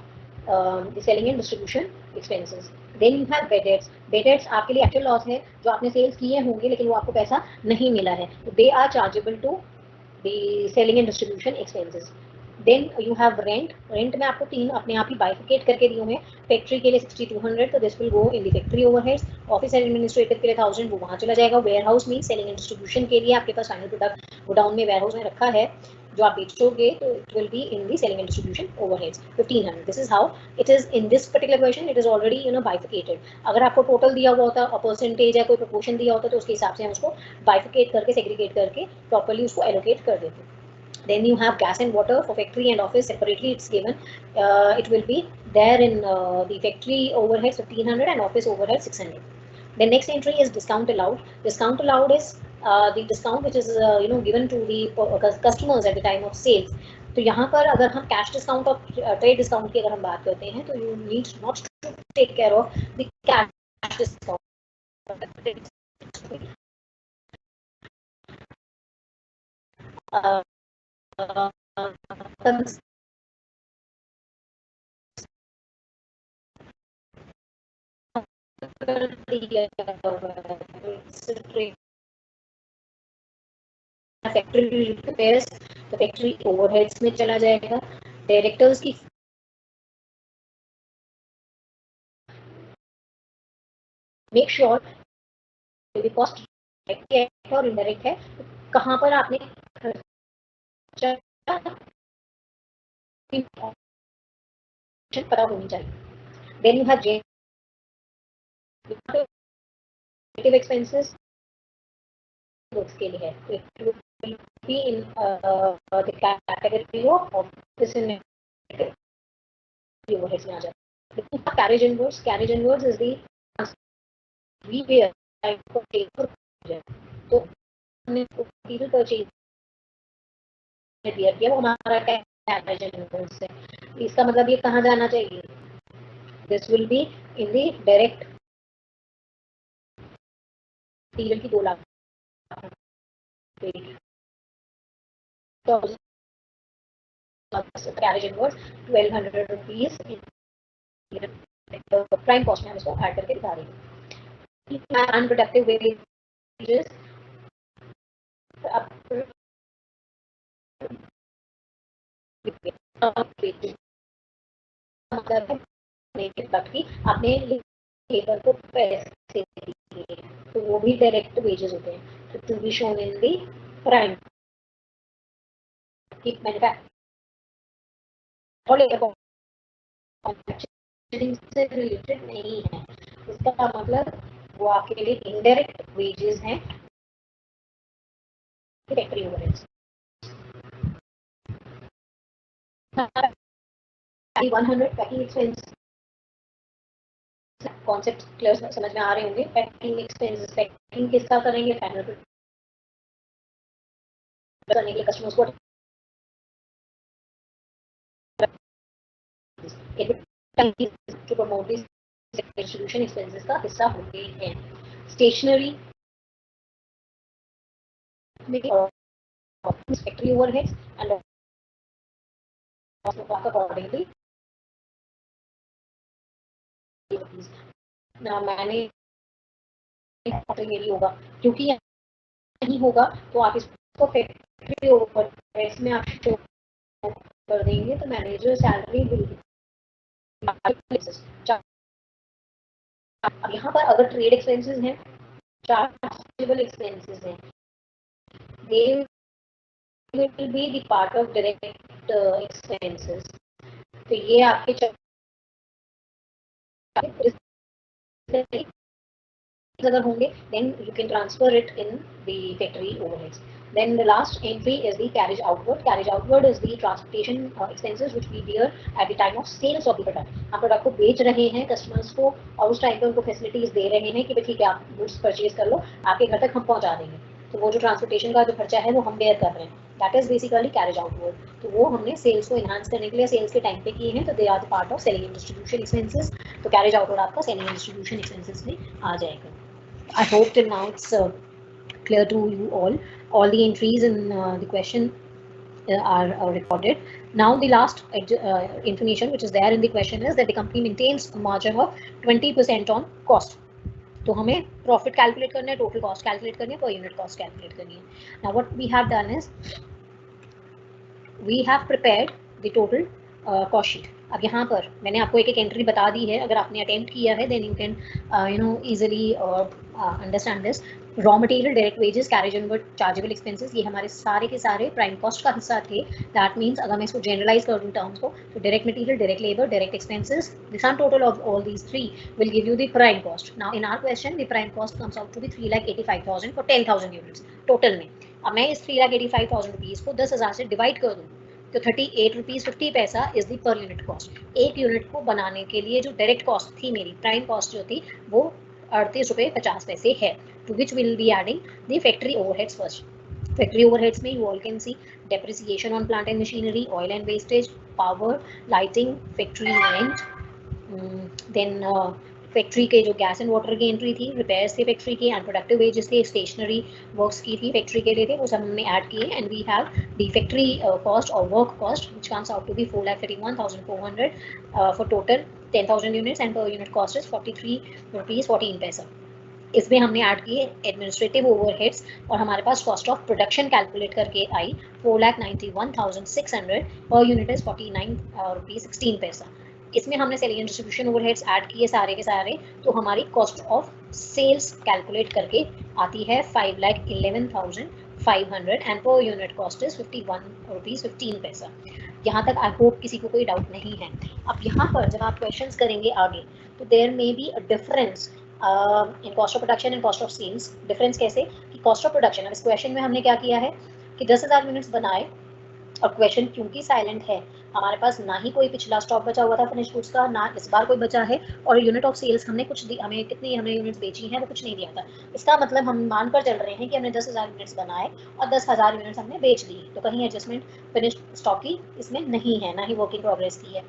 the selling and distribution expenses. Then you have bad debts. Bad debts आपके लिए actual loss है जो आपने sales किए होंगे लेकिन वो आपको पैसा नहीं मिला है, तो they are chargeable to the selling and distribution expenses. Then you have rent. Rent में आपको तीन अपने आप ही बाइफिकेट करके दिए हुए। फैक्ट्री के लिए 6200, तो this will go in the factory overheads. Office and administrative के लिए 1000, वो वहाँ चला जाएगा। वेयर हाउस में सेलिंग एंड डिस्ट्रीब्यूशन के लिए आपके पास फाइनल प्रोडक्ट गोडाउन में वेयर हाउस में रखा है जो आप बेचोगे, तो it will be in the selling and distribution overheads 1500. This is how it is in this particular question, it is already bifurcated. अगर आपको टोटल दिया हुआ होता और परसेंटेज या कोई प्रोपोर्शन दिया होता तो उसके हिसाब से हम उसको बाइफिकेट करके सेग्रीगेट करके प्रॉपर्ली उसको एलोकेट कर देते। Then you have gas and water for factory and office separately. It's given. It will be there in the factory overheads 1500 and office overhead 600. The next entry is discount allowed. Discount allowed is the discount which is given to the customers at the time of sales. तो यहाँ पर अगर हम cash discount और trade discount की अगर हम बात करते हैं तो you need not to take care of the cash discount. Factory repairs तो फैक्ट्री ओवरहेड्स में चला जाएगा। डायरेक्टर्स की मेक श्योर कॉस्ट डायरेक्ट है और इनडायरेक्ट है, कहाँ पर आपने खर्चा पता होनी चाहिए. Then you have generative expenses के लिए है, it will be in the category of office in overheads में आ जाता है. Carriage inwards, carriage inwards is the we where तो हमने मटेरियल परचेज दिया वो हमारा कैरेज इनवर्स है. इसका मतलब ये कहाँ जाना चाहिए, this will be in the direct material की 2 लाख तो carriage inverse 1200 rupees prime cost में हम इसको ऐड करके दिखा रहे हैं. अनप्रोडक्टिव वेजेस आपने लेबर को पैसे दिए तो वो भी डायरेक्ट वेजेस होते हैं. तो to be shown in the prime की मैन्युफैक्चरिंग से रिलेटेड नहीं है. इसका मतलब वो आपके लिए इनडायरेक्ट वेजेस हैं, factory overheads. 100 packing expense concept clear समझ में आ रहे होंगे. पैकिंग एक्सपेंसेस पैकिंग किसका करेंगे, फाइनल करने के लिए कस्टमर्स को to promote this distribution expenses का हिस्सा होते हैं. Stationery factory overheads and accordingly मैंने यही होगा, क्योंकि नहीं होगा तो आप इसको फैक्ट्री ओवरहेड्स में आप शो कर देंगे तो मैनेजर सैलरी विल. अब यहाँ पर अगर ट्रेड एक्सपेंसेस हैं, चार्जेबल एक्सपेंसेस हैं, they will be the part of direct expenses. तो ये आपके अगर होंगे then you can transfer it in the factory overheads. Then the last entry is the carriage outward. Carriage outward is the transportation expenses which we bear at the time of sales of the product. हम product को बेच रहे हैं customers को और उस time पे उनको फैसिलिटीज दे रहे हैं कि ठीक है आप गुड्स परचेज कर लो, आपके घर तक हम पहुंचा देंगे. तो वो जो ट्रांसपोर्टेशन का जो खर्चा है वो हम बेयर कर रहे हैं. That is basically carriage outward. तो वो हमने सेल्स को इनहांस करने के लिए सेल्स के टाइम पे किए हैं, तो they are the part of selling and distribution expenses. तो कैरेज आउटवर्ड आपका सेलिंग एंड डिस्ट्रीब्यूशन एक्सपेंसेस में आ जाएगा. I hope till now it's clear to you all. All the entries in the question are recorded. Now the last information which is there in the question is that the company maintains a margin of 20% on cost. तो हमें profit calculate करना है, total cost calculate करनी है, पर unit cost calculate करनी है. Now what we have done is we have prepared the total cost sheet. अब यहाँ पर मैंने आपको एक एक एंट्री बता दी है. अगर आपने अटेम्प्ट किया है then you can easily understand this. Raw material, direct wages, carriage inward, chargeable expenses, ये हमारे सारे के सारे प्राइम कॉस्ट का हिस्सा थे. दैट मीन्स अगर मैं इसको जनरलाइज कर दूँ टर्म्स को, तो direct material, direct labour, direct expenses, the sum total of all these three will give you the prime cost. Now in our question the prime cost comes out to be 3,85,000 for 10,000 units total में. अब मैं इस 3,85,000 rupees को 10,000 से divide कर दूँ तो 38 rupees 50 पैसा इज द पर यूनिट कॉस्ट. एक यूनिट को बनाने के लिए जो डायरेक्ट कॉस्ट थी मेरी, प्राइम कॉस्ट जो थी वो 38 रुपये 50 पैसे है. To which will be adding the factory overheads first. Factory overheads में you all can see depreciation on plant and machinery, oil and wastage, power, lighting, factory rent, then factory के जो gas and water की entry थी, repairs थे factory के, unproductive wages थे, stationery works की थी फैक्ट्री के लिए थे, वो सब हमने ऐड किए. And we have the factory cost और work cost which comes out to be 4,31,400 for total 10,000 units and per unit cost is 43 rupees 14 पैसा. इसमें हमने ऐड किए एडमिनिस्ट्रेटिव ओवरहेड्स और हमारे पास कॉस्ट ऑफ प्रोडक्शन कैलकुलेट करके आई 4,91,600 पर यूनिट इज 49 रुपीज़ 16 पैसा. इसमें हमने selling and distribution overheads add किए सारे के सारे, तो हमारी कॉस्ट ऑफ सेल्स कैलकुलेट करके आती है 5,11,500 and per unit cost is 51 rupees 15 पैसा। यहाँ तक आई होप किसी को कोई डाउट नहीं है। अब यहाँ पर जब आप क्वेश्चंस करेंगे आगे, तो there may be a difference in cost of production and cost of sales. Difference कैसे कि कॉस्ट ऑफ प्रोडक्शन, अब इस क्वेश्चन में हमने क्या किया है कि 10,000 यूनिट्स बनाए, और क्वेश्चन क्योंकि साइलेंट है, हमारे पास ना ही कोई पिछला स्टॉक बचा हुआ था फिनिश गुड्स का, ना इस बार कोई बचा है, और यूनिट ऑफ सेल्स हमने कुछ दी, हमें कितनी हमने यूनिट्स बेची हैं वो कुछ नहीं दिया था। इसका मतलब हम मानकर चल रहे हैं कि हमने 10,000 यूनिट्स बनाए और 10,000 यूनिट्स हमने बेच दी, तो कहीं एडजस्टमेंट फिनिश स्टॉक की इसमें नहीं है, ना ही वर्किंग प्रोग्रेस की है।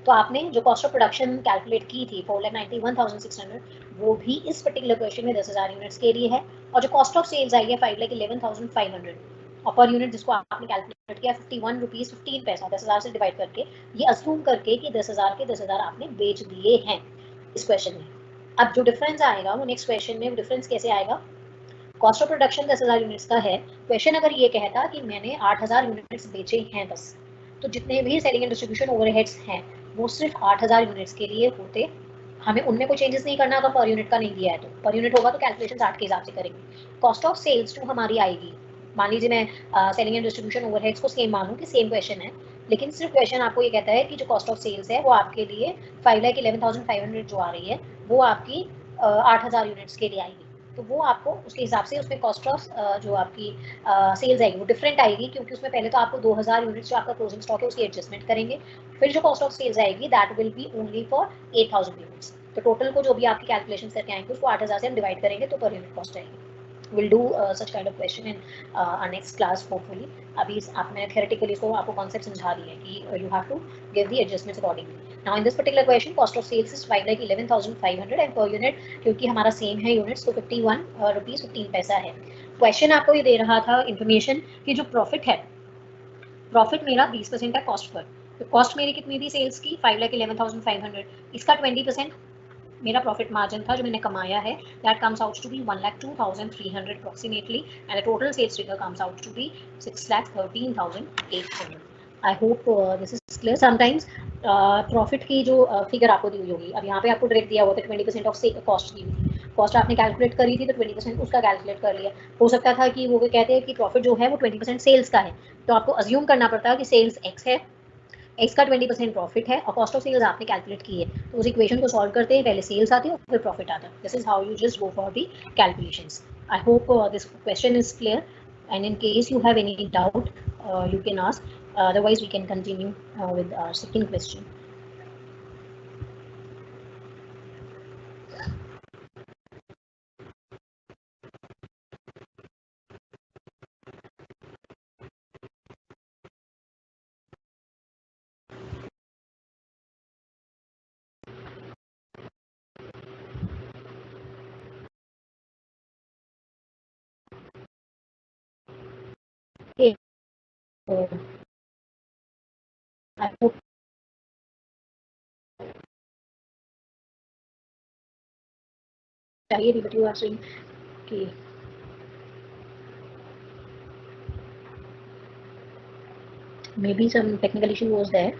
तो आपने जो कॉस्ट ऑफ प्रोडक्शन कैलकुलेट की थी 4,91,600, वो भी इस पर्टिकुलर क्वेश्चन में 10,000 यूनिट्स के लिए है, और जो कॉस्ट ऑफ सेल्स आई है 5,11,500 और पर यूनिट जिसको आपने कैलकुलेट किया 51 रुपीज़ 15 पैसा 10,000 से डिवाइड करके, ये अज्यूम करके कि 10,000 के 10,000 आपने बेच दिए हैं इस क्वेश्चन में। अब जो डिफरेंस आएगा वो नेक्स्ट क्वेश्चन में, डिफरेंस कैसे आएगा? कॉस्ट ऑफ प्रोडक्शन 10,000 यूनिट्स का है, क्वेश्चन अगर ये कहता कि मैंने 8,000 यूनिट्स बेचे हैं बस, तो जितने भी सेलिंग एंड डिस्ट्रीब्यूशन ओवरहेड्स हैं वो सिर्फ 8,000 यूनिट्स के लिए होते, हमें उनमें कोई चेंजेस नहीं करना, अगर पर यूनिट का नहीं दिया है तो पर यूनिट होगा तो कैलकुलेशन 8 के हिसाब से करेंगे। कॉस्ट ऑफ सेल्स जो हमारी आएगी, मान लीजिए मैं सेलिंग एंड डिस्ट्रीब्यूशन ओवरहेड्स को सेम मानूं कि सेम क्वेश्चन है, लेकिन सिर्फ क्वेश्चन आपको ये कहता है कि जो कॉस्ट ऑफ सेल्स है वो आपके लिए 5,11,500 जो आ रही है वो आपकी 8,000 यूनिट्स के लिए आएगी, तो वो आपको उसके हिसाब से उसमें कॉस्ट ऑफ जो आपकी सेल्स आएगी वो डिफरेंट आएगी, क्योंकि उसमें पहले तो आपको 2,000 यूनिट्स जो आपका क्लोजिंग स्टॉक है उसकी एडजस्टमेंट करेंगे, फिर जो कॉस्ट ऑफ सेल्स आएगी that will B only for 8,000 units. तो टोटल को जो भी आपकी कैलकुलेशन करके आएंगे उसको 8,000 से हम डिवाइड करेंगे तो पर यूनिट कॉस्ट आएगी। we'll do such kind of question in our next class hopefully। अभी आपने theoretically इसको आपको concept समझा दिया है कि you have to give the adjustments accordingly। now in this particular question cost of sales is 5,11,500 and per unit क्योंकि हमारा सेम है यूनिट्स तो 51 रुपीज़ 15 पैसा है। क्वेश्चन आपको ये दे रहा था इन्फॉर्मेशन कि जो प्रॉफिट है, प्रॉफिट मेरा 20% है कॉस्ट पर, तो कॉस्ट मेरी कितनी थी सेल्स की 5,11,500, इसका 20% मेरा प्रॉफिट मार्जिन था जो मैंने कमाया है, that comes out to be 1,02,300 approximately and the total sales figure comes out to be 6,13,800। I hope this is clear. Sometimes profit की जो फिगर आपको दी हुई होगी, अब यहाँ पे आपको डायरेक्ट दिया हुआ था 20% ऑफ कॉस्ट दी हुई थी, कॉस्ट आपने कैलकुलेट करी थी तो 20% उसका कैलकुलेट कर लिया। हो सकता था कि वो कहते हैं कि प्रॉफिट जो है वो 20% सेल्स का है, तो आपको अज्यूम करना पड़ता है कि सेल्स एक्स है, एक्स का 20% प्रॉफिट है और कॉस्ट ऑफ सेल्स आपने कैलकुलेट की है, तो उस इक्वेशन को सॉल्व करते हैं, पहले सेल्स आती है और फिर प्रॉफिट आता है। This is how you just go for the calculations. I hope this question is clear and in case you have any doubt you can ask, otherwise we can continue with our second question। Okay, so I hope चाहिए but you are saying कि maybe some technical issue was there।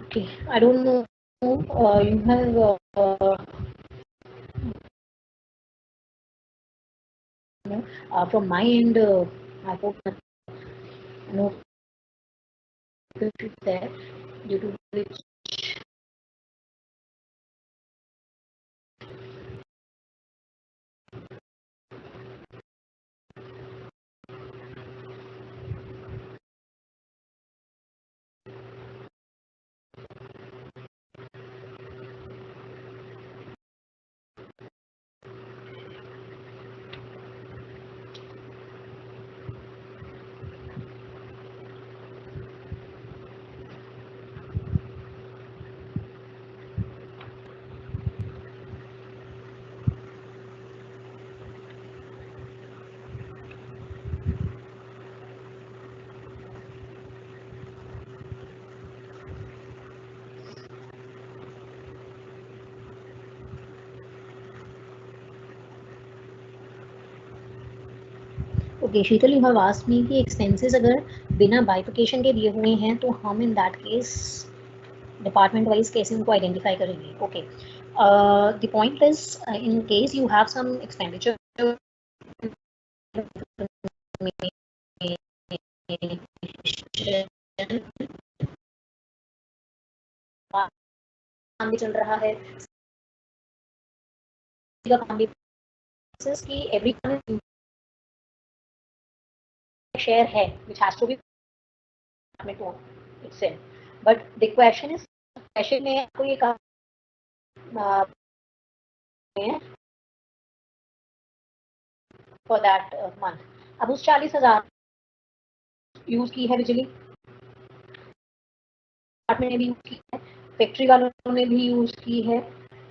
Okay, I don't know you have from my end I hope no issues there due to which okay Sheetal, you have asked me कि expenses अगर बिना बाइफिकेशन के दिए हुए हैं तो हम in that case department wise कैसे उनको आइडेंटिफाई करेंगे. Okay, the point is in case you have some expenditure काम भी चल रहा है का काम भी की एवरी शेयर है which has to be itself. But the question is, question में आपको ये काम for that month. अब उस 40,000 यूज की है बिजली, डिपार्टमेंट ने भी यूज की है, फैक्ट्री वालों ने भी यूज की है.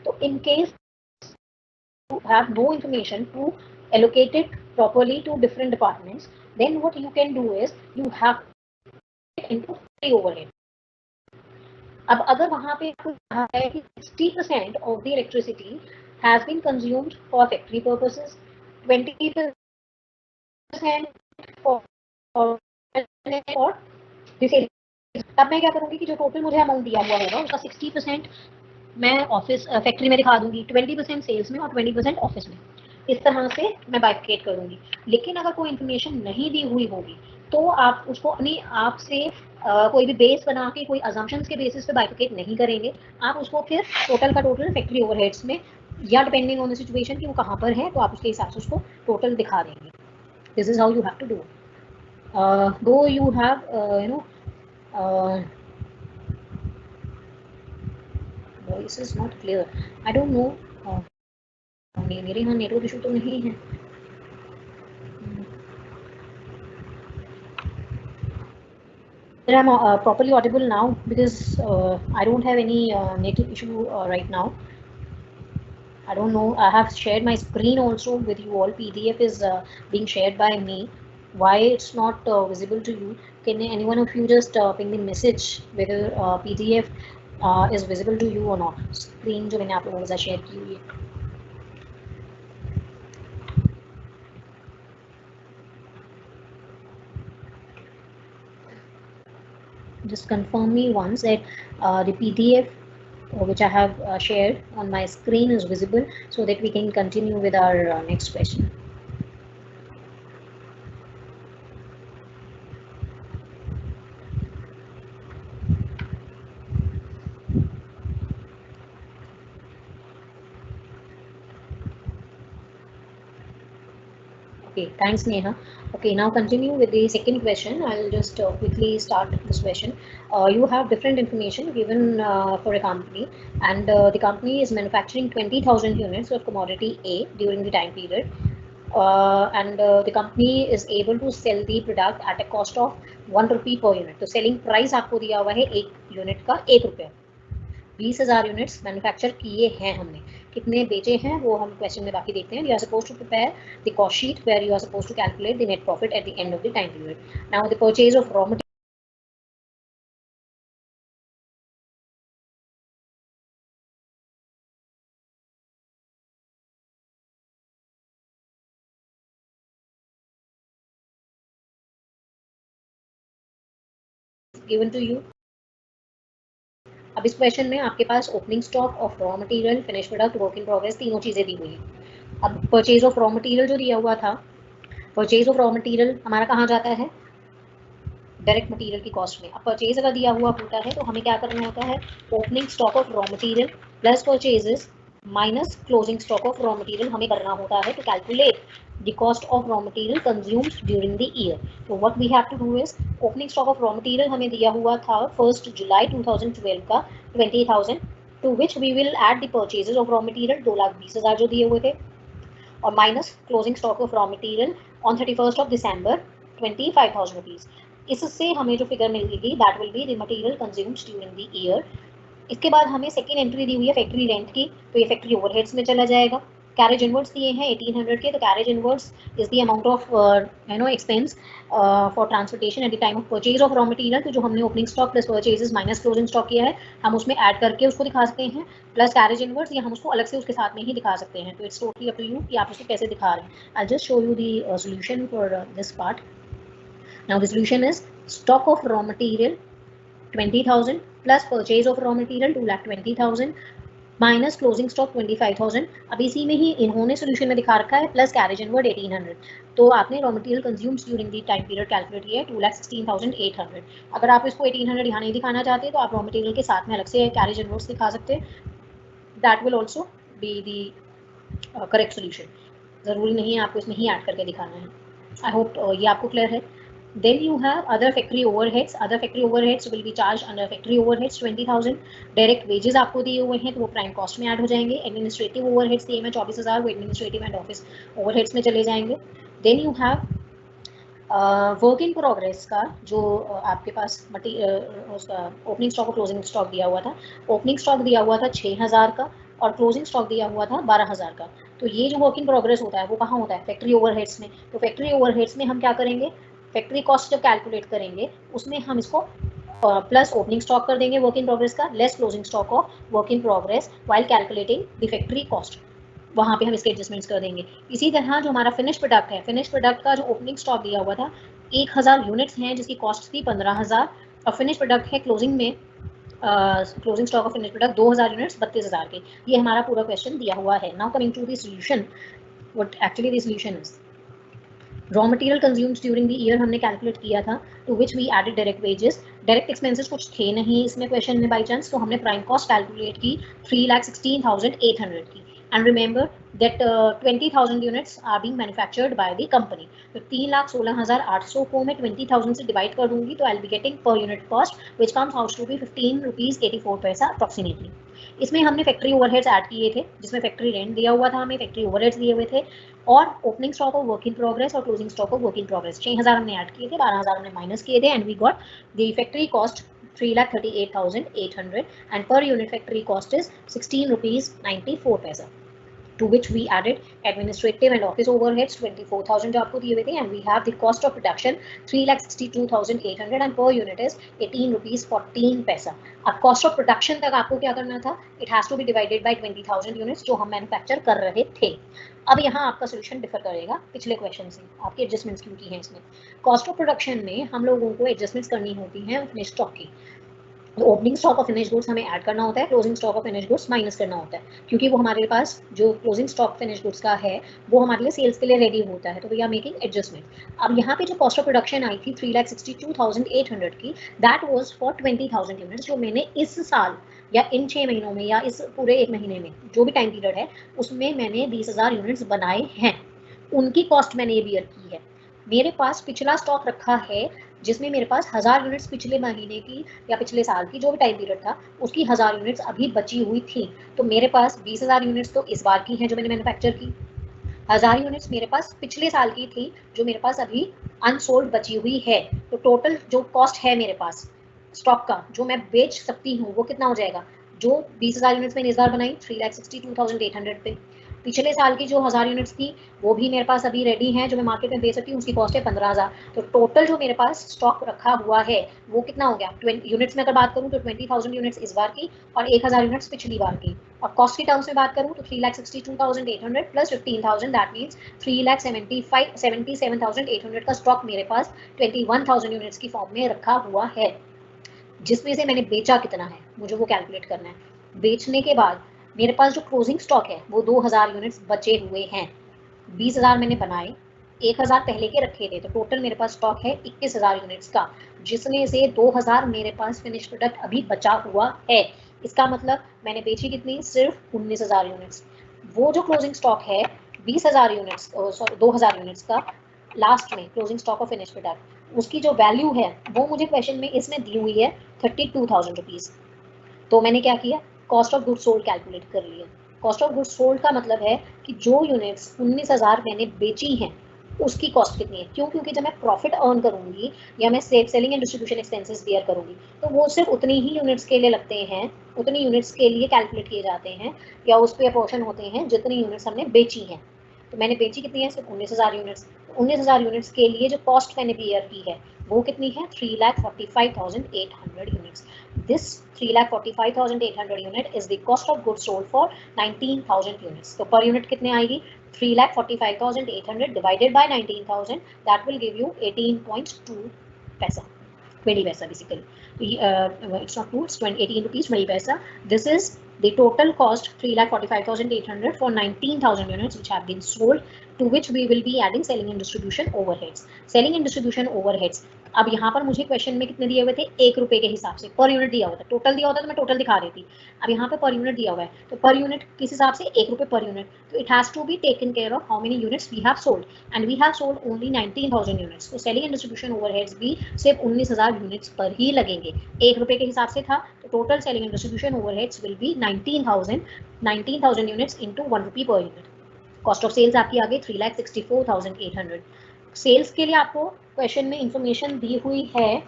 तो इन case you have no information to allocate it properly to different departments, then what you can do is you have it into free overhead. अब अगर वहां पे कहा है कि 60% of the electricity has been consumed for factory purposes, 20% for this, तब मैं क्या करूंगी कि जो टोटल मुझे अमाउंट दिया हुआ होगा उसका 60% मैं ऑफिस फैक्ट्री में दिखा दूंगी, 20% सेल्स में और 20% ऑफिस में. इस तरह से मैं बाइफिकेट करूंगी. लेकिन अगर कोई इन्फॉर्मेशन नहीं दी हुई होगी तो आप उसको अपने आप से कोई भी बेस बना के कोई अजम्पशंस के बेसिस पे बाइफिकेट नहीं करेंगे. आप उसको फिर टोटल का टोटल फैक्ट्री ओवरहेड्स में या डिपेंडिंग ऑन द सिचुएशन कि वो कहाँ पर है तो आप उसके हिसाब से उसको टोटल दिखा देंगे. This is how you have to do. Do you have you know voice is not clear. I don't know, मेरे यहाँ नेटवर्क इशू तो नहीं है. I'm properly audible now because I don't have any network issue right now. I don't know. I have shared my screen also with you all. PDF is being shared by me. Why it's not visible to you? Can any one of you just ping the message whether PDF is visible to you or not? Screen जो मैंने आप लोगों के साथ share की हुई है. Just confirm me once that the PDF which I have shared on my screen is visible so that we can continue with our next question. Okay, thanks Neha. Okay, now continue with the second question. I'll just quickly start this question. You have different information given for a company, and the company is manufacturing 20,000 units of commodity A during the time period. And the company is able to sell the product at a cost of 1 rupee per unit. तो selling price आपको दिया हुआ है एक unit का 1 रुपया. 20,000 units manufacture किए हैं हमने. कितने बेचे हैं वो हम क्वेश्चन में बाकी देखते हैं. You are suppose to prepare the cost sheet where you are suppose to calculate the net profit at the end of the time period. Now the purchase of raw material given to you. अब इस question में आपके पास opening stock of raw material, finish product, work in progress तीनों चीज़ें दी हुई हैं. अब परचेज ऑफ रॉ मटेरियल जो दिया हुआ था, परचेज ऑफ रॉ मटेरियल हमारा कहाँ जाता है? डायरेक्ट मटेरियल की कॉस्ट में. अब परचेज अगर दिया हुआ होता है तो हमें क्या करना होता है? Opening stock of raw material plus purchases minus closing stock of raw material हमें करना होता है to calculate the cost of raw material consumed during the year. So what we have to do is opening stock of raw material हमें दिया हुआ था 1 जुलाई 2012 का 20,000, to which we will add the purchases of raw material 2,20,000 जो दिए हुए थे, और minus closing stock of raw material on 31st of December 25,000 rupees. इससे हमें जो फिगर मिलेगी that will be the material consumed during the year. इसके बाद हमें सेकेंड एंट्री दी हुई है फैक्ट्री रेंट की, तो ये फैक्ट्री ओवरहेड्स में चला जाएगा. कैरेज इनवर्ड्स दिए हैं 1800 के, तो carriage inwards is the amount of expense for transportation at the time of purchase of raw material. तो जो हमने opening stock plus purchases minus closing stock किया है, हम उसमें ऐड करके उसको दिखा सकते हैं, प्लस कैरेज इनवर्ड्स, या हम उसको अलग से उसके साथ में ही दिखा सकते हैं। तो it's totally up to you कि आप उसको कैसे दिखा रहे हैं। I just show you the solution for this part. Now the solution is stock of raw material 20,000 plus purchase of raw material 2,20,000 minus closing stock 25,000। अब इसी में ही इन्होंने सोल्यूशन में दिखा रखा है प्लस कैरेज इनवर्ड 1800। तो आपने raw material consumes during the time period calculate किया है 2,16,800। अगर आप इसको 1800 यहाँ नहीं दिखाना चाहते तो आप रॉ मटेरियल के साथ में अलग से कैरेज इनवर्ड्स दिखा सकते हैं। That will also be the correct solution. ज़रूरी नहीं है आपको इसमें ही ऐड करके दिखाना है। आई होप ये आपको क्लियर है। Then you have other factory overheads. Other factory overheads will be charged under factory overheads 20,000. Direct wages आपको दिए हुए हैं तो वो प्राइम कॉस्ट में ऐड हो जाएंगे। एडमिनिस्ट्रेटिव ओवरहेड्स दिए हैं 24,000, वो एडमिनिस्ट्रेटिव एंड ऑफिस ओवरहेड्स में चले जाएंगे। Then you have work in progress का जो आपके पास उसका ओपनिंग स्टॉक और क्लोजिंग स्टॉक दिया हुआ था। ओपनिंग स्टॉक दिया हुआ था 6,000 का और क्लोजिंग स्टॉक दिया हुआ था 12,000 का। तो ये जो वर्क इन प्रोग्रेस होता है वो कहाँ होता है? फैक्ट्री ओवरहेड्स में। तो फैक्ट्री ओवरहेड्स में हम क्या करेंगे? फैक्ट्री कॉस्ट जब कैलकुलेट करेंगे उसमें हम इसको प्लस ओपनिंग स्टॉक कर देंगे वर्क इन प्रोग्रेस का, less closing stock of work in progress while calculating the factory cost. वहाँ पे हम इसके एडजस्टमेंट्स कर देंगे। इसी तरह जो हमारा फिनिश प्रोडक्ट है, फिनिश प्रोडक्ट का जो ओपनिंग स्टॉक दिया हुआ था 1,000 यूनिट्स हैं जिसकी कॉस्ट थी 15,000 और फिनिश प्रोडक्ट है क्लोजिंग में closing stock of finish product 2,000 units 32,000 के। ये हमारा पूरा क्वेश्चन दिया हुआ है। Now coming to the solution, what actually the solution is raw material consumes during the year हमने कैलकुलेट किया था, to which we added direct wages. Direct expenses कुछ थे नहीं इसमें क्वेश्चन में बाई चांस, तो हमने प्राइम कॉस्ट कैलकुलेट की 3,16,800 की। And remember that 20,000 units are being manufactured by the company. तो 3,16,800 को मैं 20,000 से डिवाइड कर दूंगी तो I will be getting per unit cost which comes out to be 15 rupees 84 paisa approximately. इसमें हमने फैक्ट्री ओवरहेड्स ऐड किए थे जिसमें फैक्ट्री रेंट दिया हुआ था, हमें फैक्ट्री ओवरहेड्स दिए हुए थे और opening stock of work in progress और closing stock of work in progress 6,000 हमने ऐड किए थे, 12,000 हमने माइनस किए थे and we got the factory cost 3,38,800 and per unit factory cost is 16 rupees 94 paisa. To which we added administrative and office overheads 24,000 जो आपको दिए हुए थे and we have the cost of production 3,62,800 and per unit is 18 rupees 14 पैसा। अब cost of production तक आपको क्या करना था? It has to be divided by 20,000 units जो हम मैन्युफैक्चर कर रहे थे। अब यहाँ आपका सोल्यूशन डिफर करेगा पिछले क्वेश्चन से। आपकी एडजस्टमेंट्स क्यों की हैं इसमें? कॉस्ट ऑफ प्रोडक्शन में हम लोगों को एडजस्टमेंट्स करनी होती हैं फिनिश स्टॉक की। तो opening stock of finish goods हमें ऐड करना होता है, closing stock of finish goods minus करना होता है, क्योंकि वो हमारे पास जो क्लोजिंग स्टॉक फिनिश गुड्स का है वो हमारे लिए सेल्स के लिए रेडी होता है। तो वी आर मेकिंग एडजस्टमेंट। अब यहाँ पे जो कॉस्ट ऑफ प्रोडक्शन आई थी 3,62,800 की, दैट वाज फॉर 20,000 यूनिट्स जो मैंने इस साल या इन 6 महीनों में या इस पूरे 1 महीने में जो भी टाइम पीरियड है उसमें मैंने 20,000 यूनिट्स बनाए हैं, उनकी कॉस्ट मैंने ये बियर की है। मेरे पास पिछला स्टॉक रखा है जिसमें मेरे पास 1,000 यूनिट्स पिछले महीने की या पिछले साल की जो भी टाइम पीरियड था उसकी 1,000 यूनिट्स अभी बची हुई थी। तो मेरे पास 20,000 यूनिट्स तो इस बार की हैं जो मैंने मैन्युफैक्चर की, 1,000 यूनिट्स मेरे पास पिछले साल की थी जो मेरे पास अभी अनसोल्ड बची हुई है। तो टोटल जो कॉस्ट है मेरे पास स्टॉक का जो मैं बेच सकती हूँ वो कितना हो जाएगा? जो 20,000 यूनिट्स मैंने इस बार बनाई 3,62,800 पे, पिछले साल की जो 1,000 यूनिट्स थी वो भी मेरे पास अभी रेडी हैं जो मैं मार्केट में बेच सकती हूँ, उसकी कॉस्ट है 15,000। तो टोटल जो मेरे पास स्टॉक रखा हुआ है वो कितना हो गया? 20 यूनिट्स में अगर बात करूँ तो 20,000 यूनिट्स इस बार की और 1,000 यूनिट्स पिछली बार की। और कॉस्ट की टर्म्स में बात करूँ तो 3,62,800 प्लस 15,000 दैट मीन्स 3,77,800 का स्टॉक मेरे पास 21,000 यूनिट्स की फॉर्म में रखा हुआ है, जिसमें से मैंने बेचा कितना है मुझे वो कैलकुलेट करना है। बेचने के बाद मेरे पास जो क्लोजिंग स्टॉक है वो 2,000 यूनिट्स बचे हुए हैं। 20,000 मैंने बनाए, 1,000 पहले के रखे थे, तो टोटल मेरे पास स्टॉक है 21,000 यूनिट्स का, जिसमें से 2,000 मेरे पास फिनिश प्रोडक्ट अभी बचा हुआ है। इसका मतलब मैंने बेची कितनी? सिर्फ 19,000 यूनिट्स। वो जो क्लोजिंग स्टॉक है 20,000 यूनिट्स, सॉरी 2,000 यूनिट्स का लास्ट में closing stock of finish product, उसकी जो वैल्यू है वो मुझे क्वेश्चन में इसमें दी हुई है 32,000 रुपीज़। तो मैंने क्या किया? Cost of goods sold calculate कर लिया। कॉस्ट ऑफ गुड्स सोल्ड का मतलब है कि जो यूनिट्स 19,000 मैंने बेची हैं उसकी कॉस्ट कितनी है। क्यों? क्योंकि जब मैं प्रॉफिट अर्न करूंगी या मैं selling and distribution expenses bear करूंगी तो वो सिर्फ उतनी ही यूनिट्स के लिए लगते हैं, उतनी यूनिट्स के लिए कैलकुलेट किए जाते हैं या उस पर अपोर्शन होते हैं जितनी यूनिट्स हमने बेची हैं। तो मैंने बेची कितनी है? सिर्फ 19,000 यूनिट्स। 19,000 यूनिट्स के लिए जो कॉस्ट मैंने बियर की है वो कितनी है? 3,45,800 units. This 3,45,800 unit is the cost of goods sold for 19,000 units. तो पर यूनिट कितने आएगी? 3,45,800 divided by 19,000, that will give you 18.2 paisa, 20 paisa basically. It's not 2, it's 18 rupees 20 paisa. This is the total cost, 3,45,800 for 19,000 units which have been sold, to which we will be adding selling and distribution overheads. Selling and distribution overheads, अब यहाँ पर मुझे question में कितने दिए हुए थे? 1 रुपए के हिसाब से पर यूनिट दिया हुआ था। टोटल दिया होता तो मैं टोटल दिखा देती। अब यहाँ पे पर यूनिट दिया हुआ है तो पर यूनिट किस हिसाब से? 1 रुपए पर यूनिट। तो it has to be taken care of how many units we have sold, and we have sold only 19,000 units. तो सेलिंग एंड डिस्ट्रीब्यूशन ओवरहेड्स भी सिर्फ 19,000 यूनिट्स पर ही लगेंगे। 1 रुपए के हिसाब से था तो total selling and distribution overheads will be 19,000 units into 1 रुपी पर यूनिट। कॉस्ट ऑफ सेल्स आपकी आ गई 3,64,800। सेल्स के लिए आपको क्वेश्चन में इंफॉर्मेशन दी हुई है।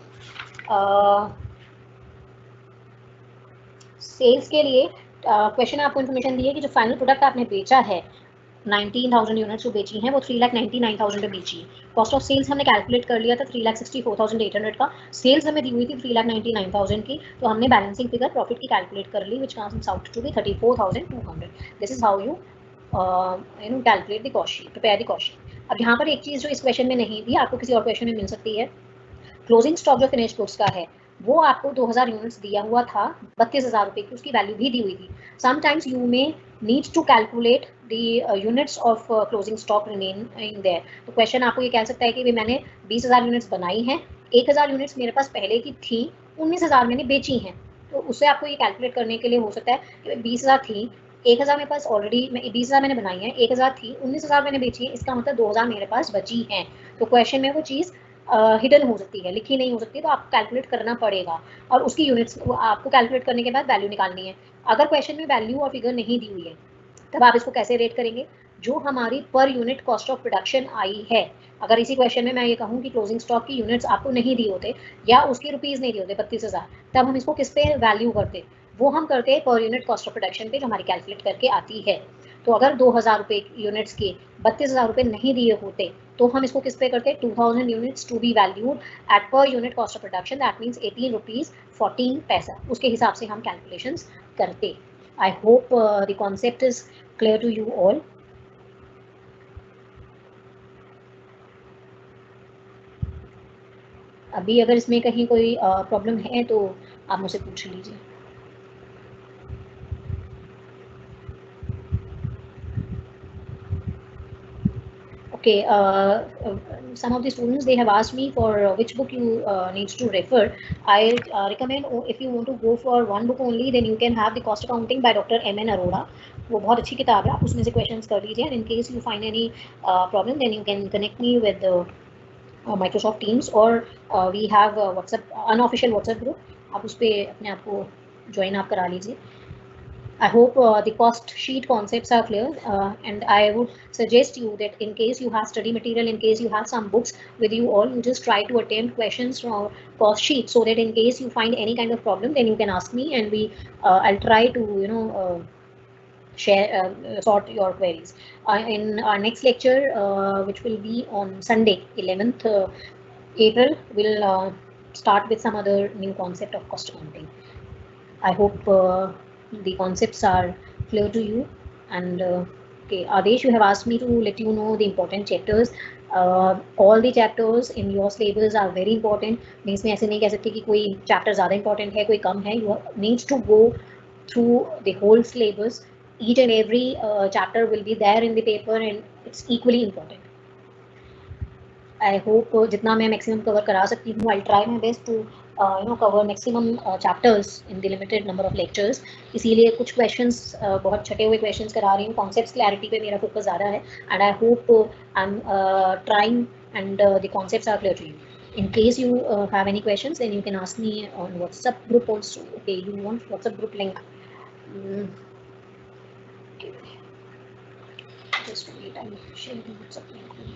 सेल्स के लिए क्वेश्चन में आपको इन्फॉर्मेशन दी है कि जो फाइनल प्रोडक्ट आपने बेचा है 19,000 यूनिट्स जो बेची हैं वो 3,99,000 पे बेची है। कॉस्ट ऑफ सेल्स हमने कैलकुलेट कर लिया था 3,64,800 का। सेल्स हमें दी हुई थी 3,99,000 की, तो हमने बैलेंसिंग फिगर प्रॉफिट की कैलकुलेट कर ली, which comes out to be 34,200। This is how you calculate the cost sheet, prepare the cost sheet. अब यहाँ पर एक चीज़ जो इस क्वेश्चन में नहीं थी, आपको किसी और क्वेश्चन में मिल सकती है। क्लोजिंग स्टॉक जो फिनिश गुड्स का है वो आपको 2,000 यूनिट्स दिया हुआ था, 32,000 रुपये की उसकी वैल्यू भी दी हुई थी। Sometimes you may need to calculate the units of closing stock remain in there. तो क्वेश्चन आपको ये कह सकता है कि मैंने 20,000 यूनिट्स बनाई हैं, 1,000 यूनिट्स मेरे पास पहले की थी, 19,000 मैंने बेची हैं। तो उससे आपको ये कैलकुलेट करने के लिए हो सकता है कि 20,000 थी, 1,000 मेरे पास ऑलरेडी 20,000 मैंने बनाई है, 1,000 थी, 19,000 मैंने बेची है, इसका मतलब 2,000 मेरे पास बची हैं। तो क्वेश्चन में वो चीज़ हिडन हो सकती है, लिखी नहीं हो सकती, तो आपको कैलकुलेट करना पड़ेगा और उसकी यूनिट्स आपको कैलकुलेट करने के बाद वैल्यू निकालनी है। अगर क्वेश्चन में वैल्यू और फिगर नहीं दी हुई है तब आप इसको कैसे रेट करेंगे? जो हमारी पर unit cost of production I है, अगर इसी क्वेश्चन में मैं ये कहूँ कि क्लोजिंग स्टॉक की यूनिट्स आपको नहीं दिए होते या उसकी रुपीज़ नहीं दिए होते 32,000, तब हम इसको किस पे वैल्यू करते? वो हम करते हैं पर यूनिट कॉस्ट ऑफ प्रोडक्शन पे जो हमारी कैलकुलेट करके आती है। तो अगर 2,000 रुपये यूनिट्स के 32,000 रुपये नहीं दिए होते तो हम इसको किस पे करते? 2,000 units to be valued at per unit cost of production, that means 18 rupees 14 paisa, उसके हिसाब से हम कैलकुलेशंस करते। I hope the concept is clear to you all. अभी अगर इसमें कहीं कोई प्रॉब्लम है तो आप मुझसे पूछ लीजिए। Okay, some of the students, they have asked me for which book you needs to refer. I recommend, if you want to go for one book only, then you can have the Cost Accounting by Dr. M.N. Arora. वो बहुत अच्छी किताब है, आप उसमें से questions कर लीजिए, and in case you find any problem, then you can connect me with Microsoft Teams, or we have WhatsApp, unofficial WhatsApp group, आप उस पर अपने आप को ज्वाइन आप करा लीजिए। I hope the cost sheet concepts are clear, and I would suggest you that in case you have study material, in case you have some books with you all, you just try to attempt questions from cost sheet, so that in case you find any kind of problem, then you can ask me, and I'll try to share sort your queries. In our next lecture, which will be on Sunday, 11th April, we'll start with some other new concept of cost accounting. I hope the concepts are clear to you. And okay, Adesh, you have asked me to let you know the important chapters. All the chapters in your syllabus are very important. मैं इसमें ऐसे नहीं कह सकती कि कोई chapter ज़्यादा important है, कोई कम है. You need to go through the whole syllabus. Each and every chapter will be there in the paper, and it's equally important. I hope जितना मैं maximum cover करा सकती हूँ, I'll try my best to cover maximum chapters in the limited number of lectures. इसीलिए कुछ questions बहुत छटे हुए questions करा रही हूँ, concepts clarity पे मेरा focus ज़्यादा है, and I hope I'm trying and the concepts are clear to you. In case you have any questions, then you can ask me on WhatsApp group also. Okay, you want WhatsApp group link? Okay. Just wait, I'm sharing WhatsApp link with you.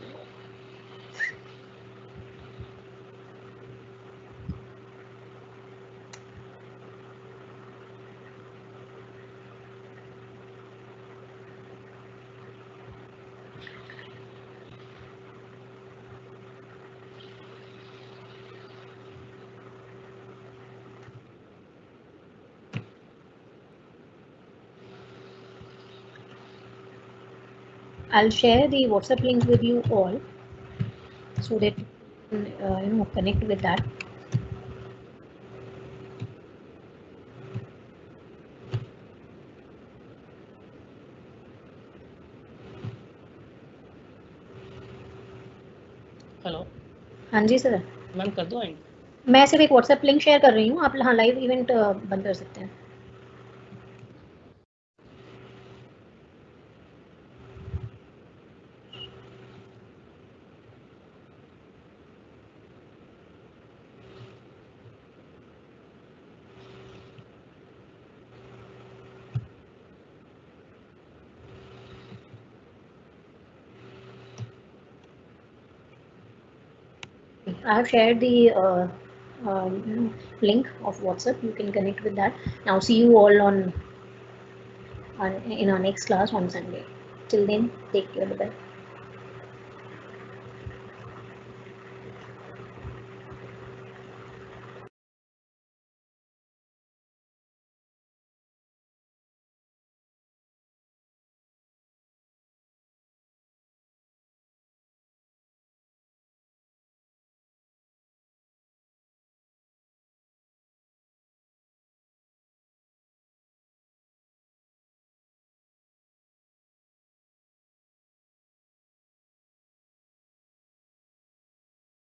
I'll share the WhatsApp link with you all so that connect with that. Hello हाँ जी sir, ma'am कर दो and. मैं सिर्फ एक WhatsApp link share कर रही हूँ, आप हाँ लाइव इवेंट बंद कर सकते हैं। I have shared the link of WhatsApp. You can connect with that. Now see you all on in our next class on Sunday. Till then, take care. Bye bye.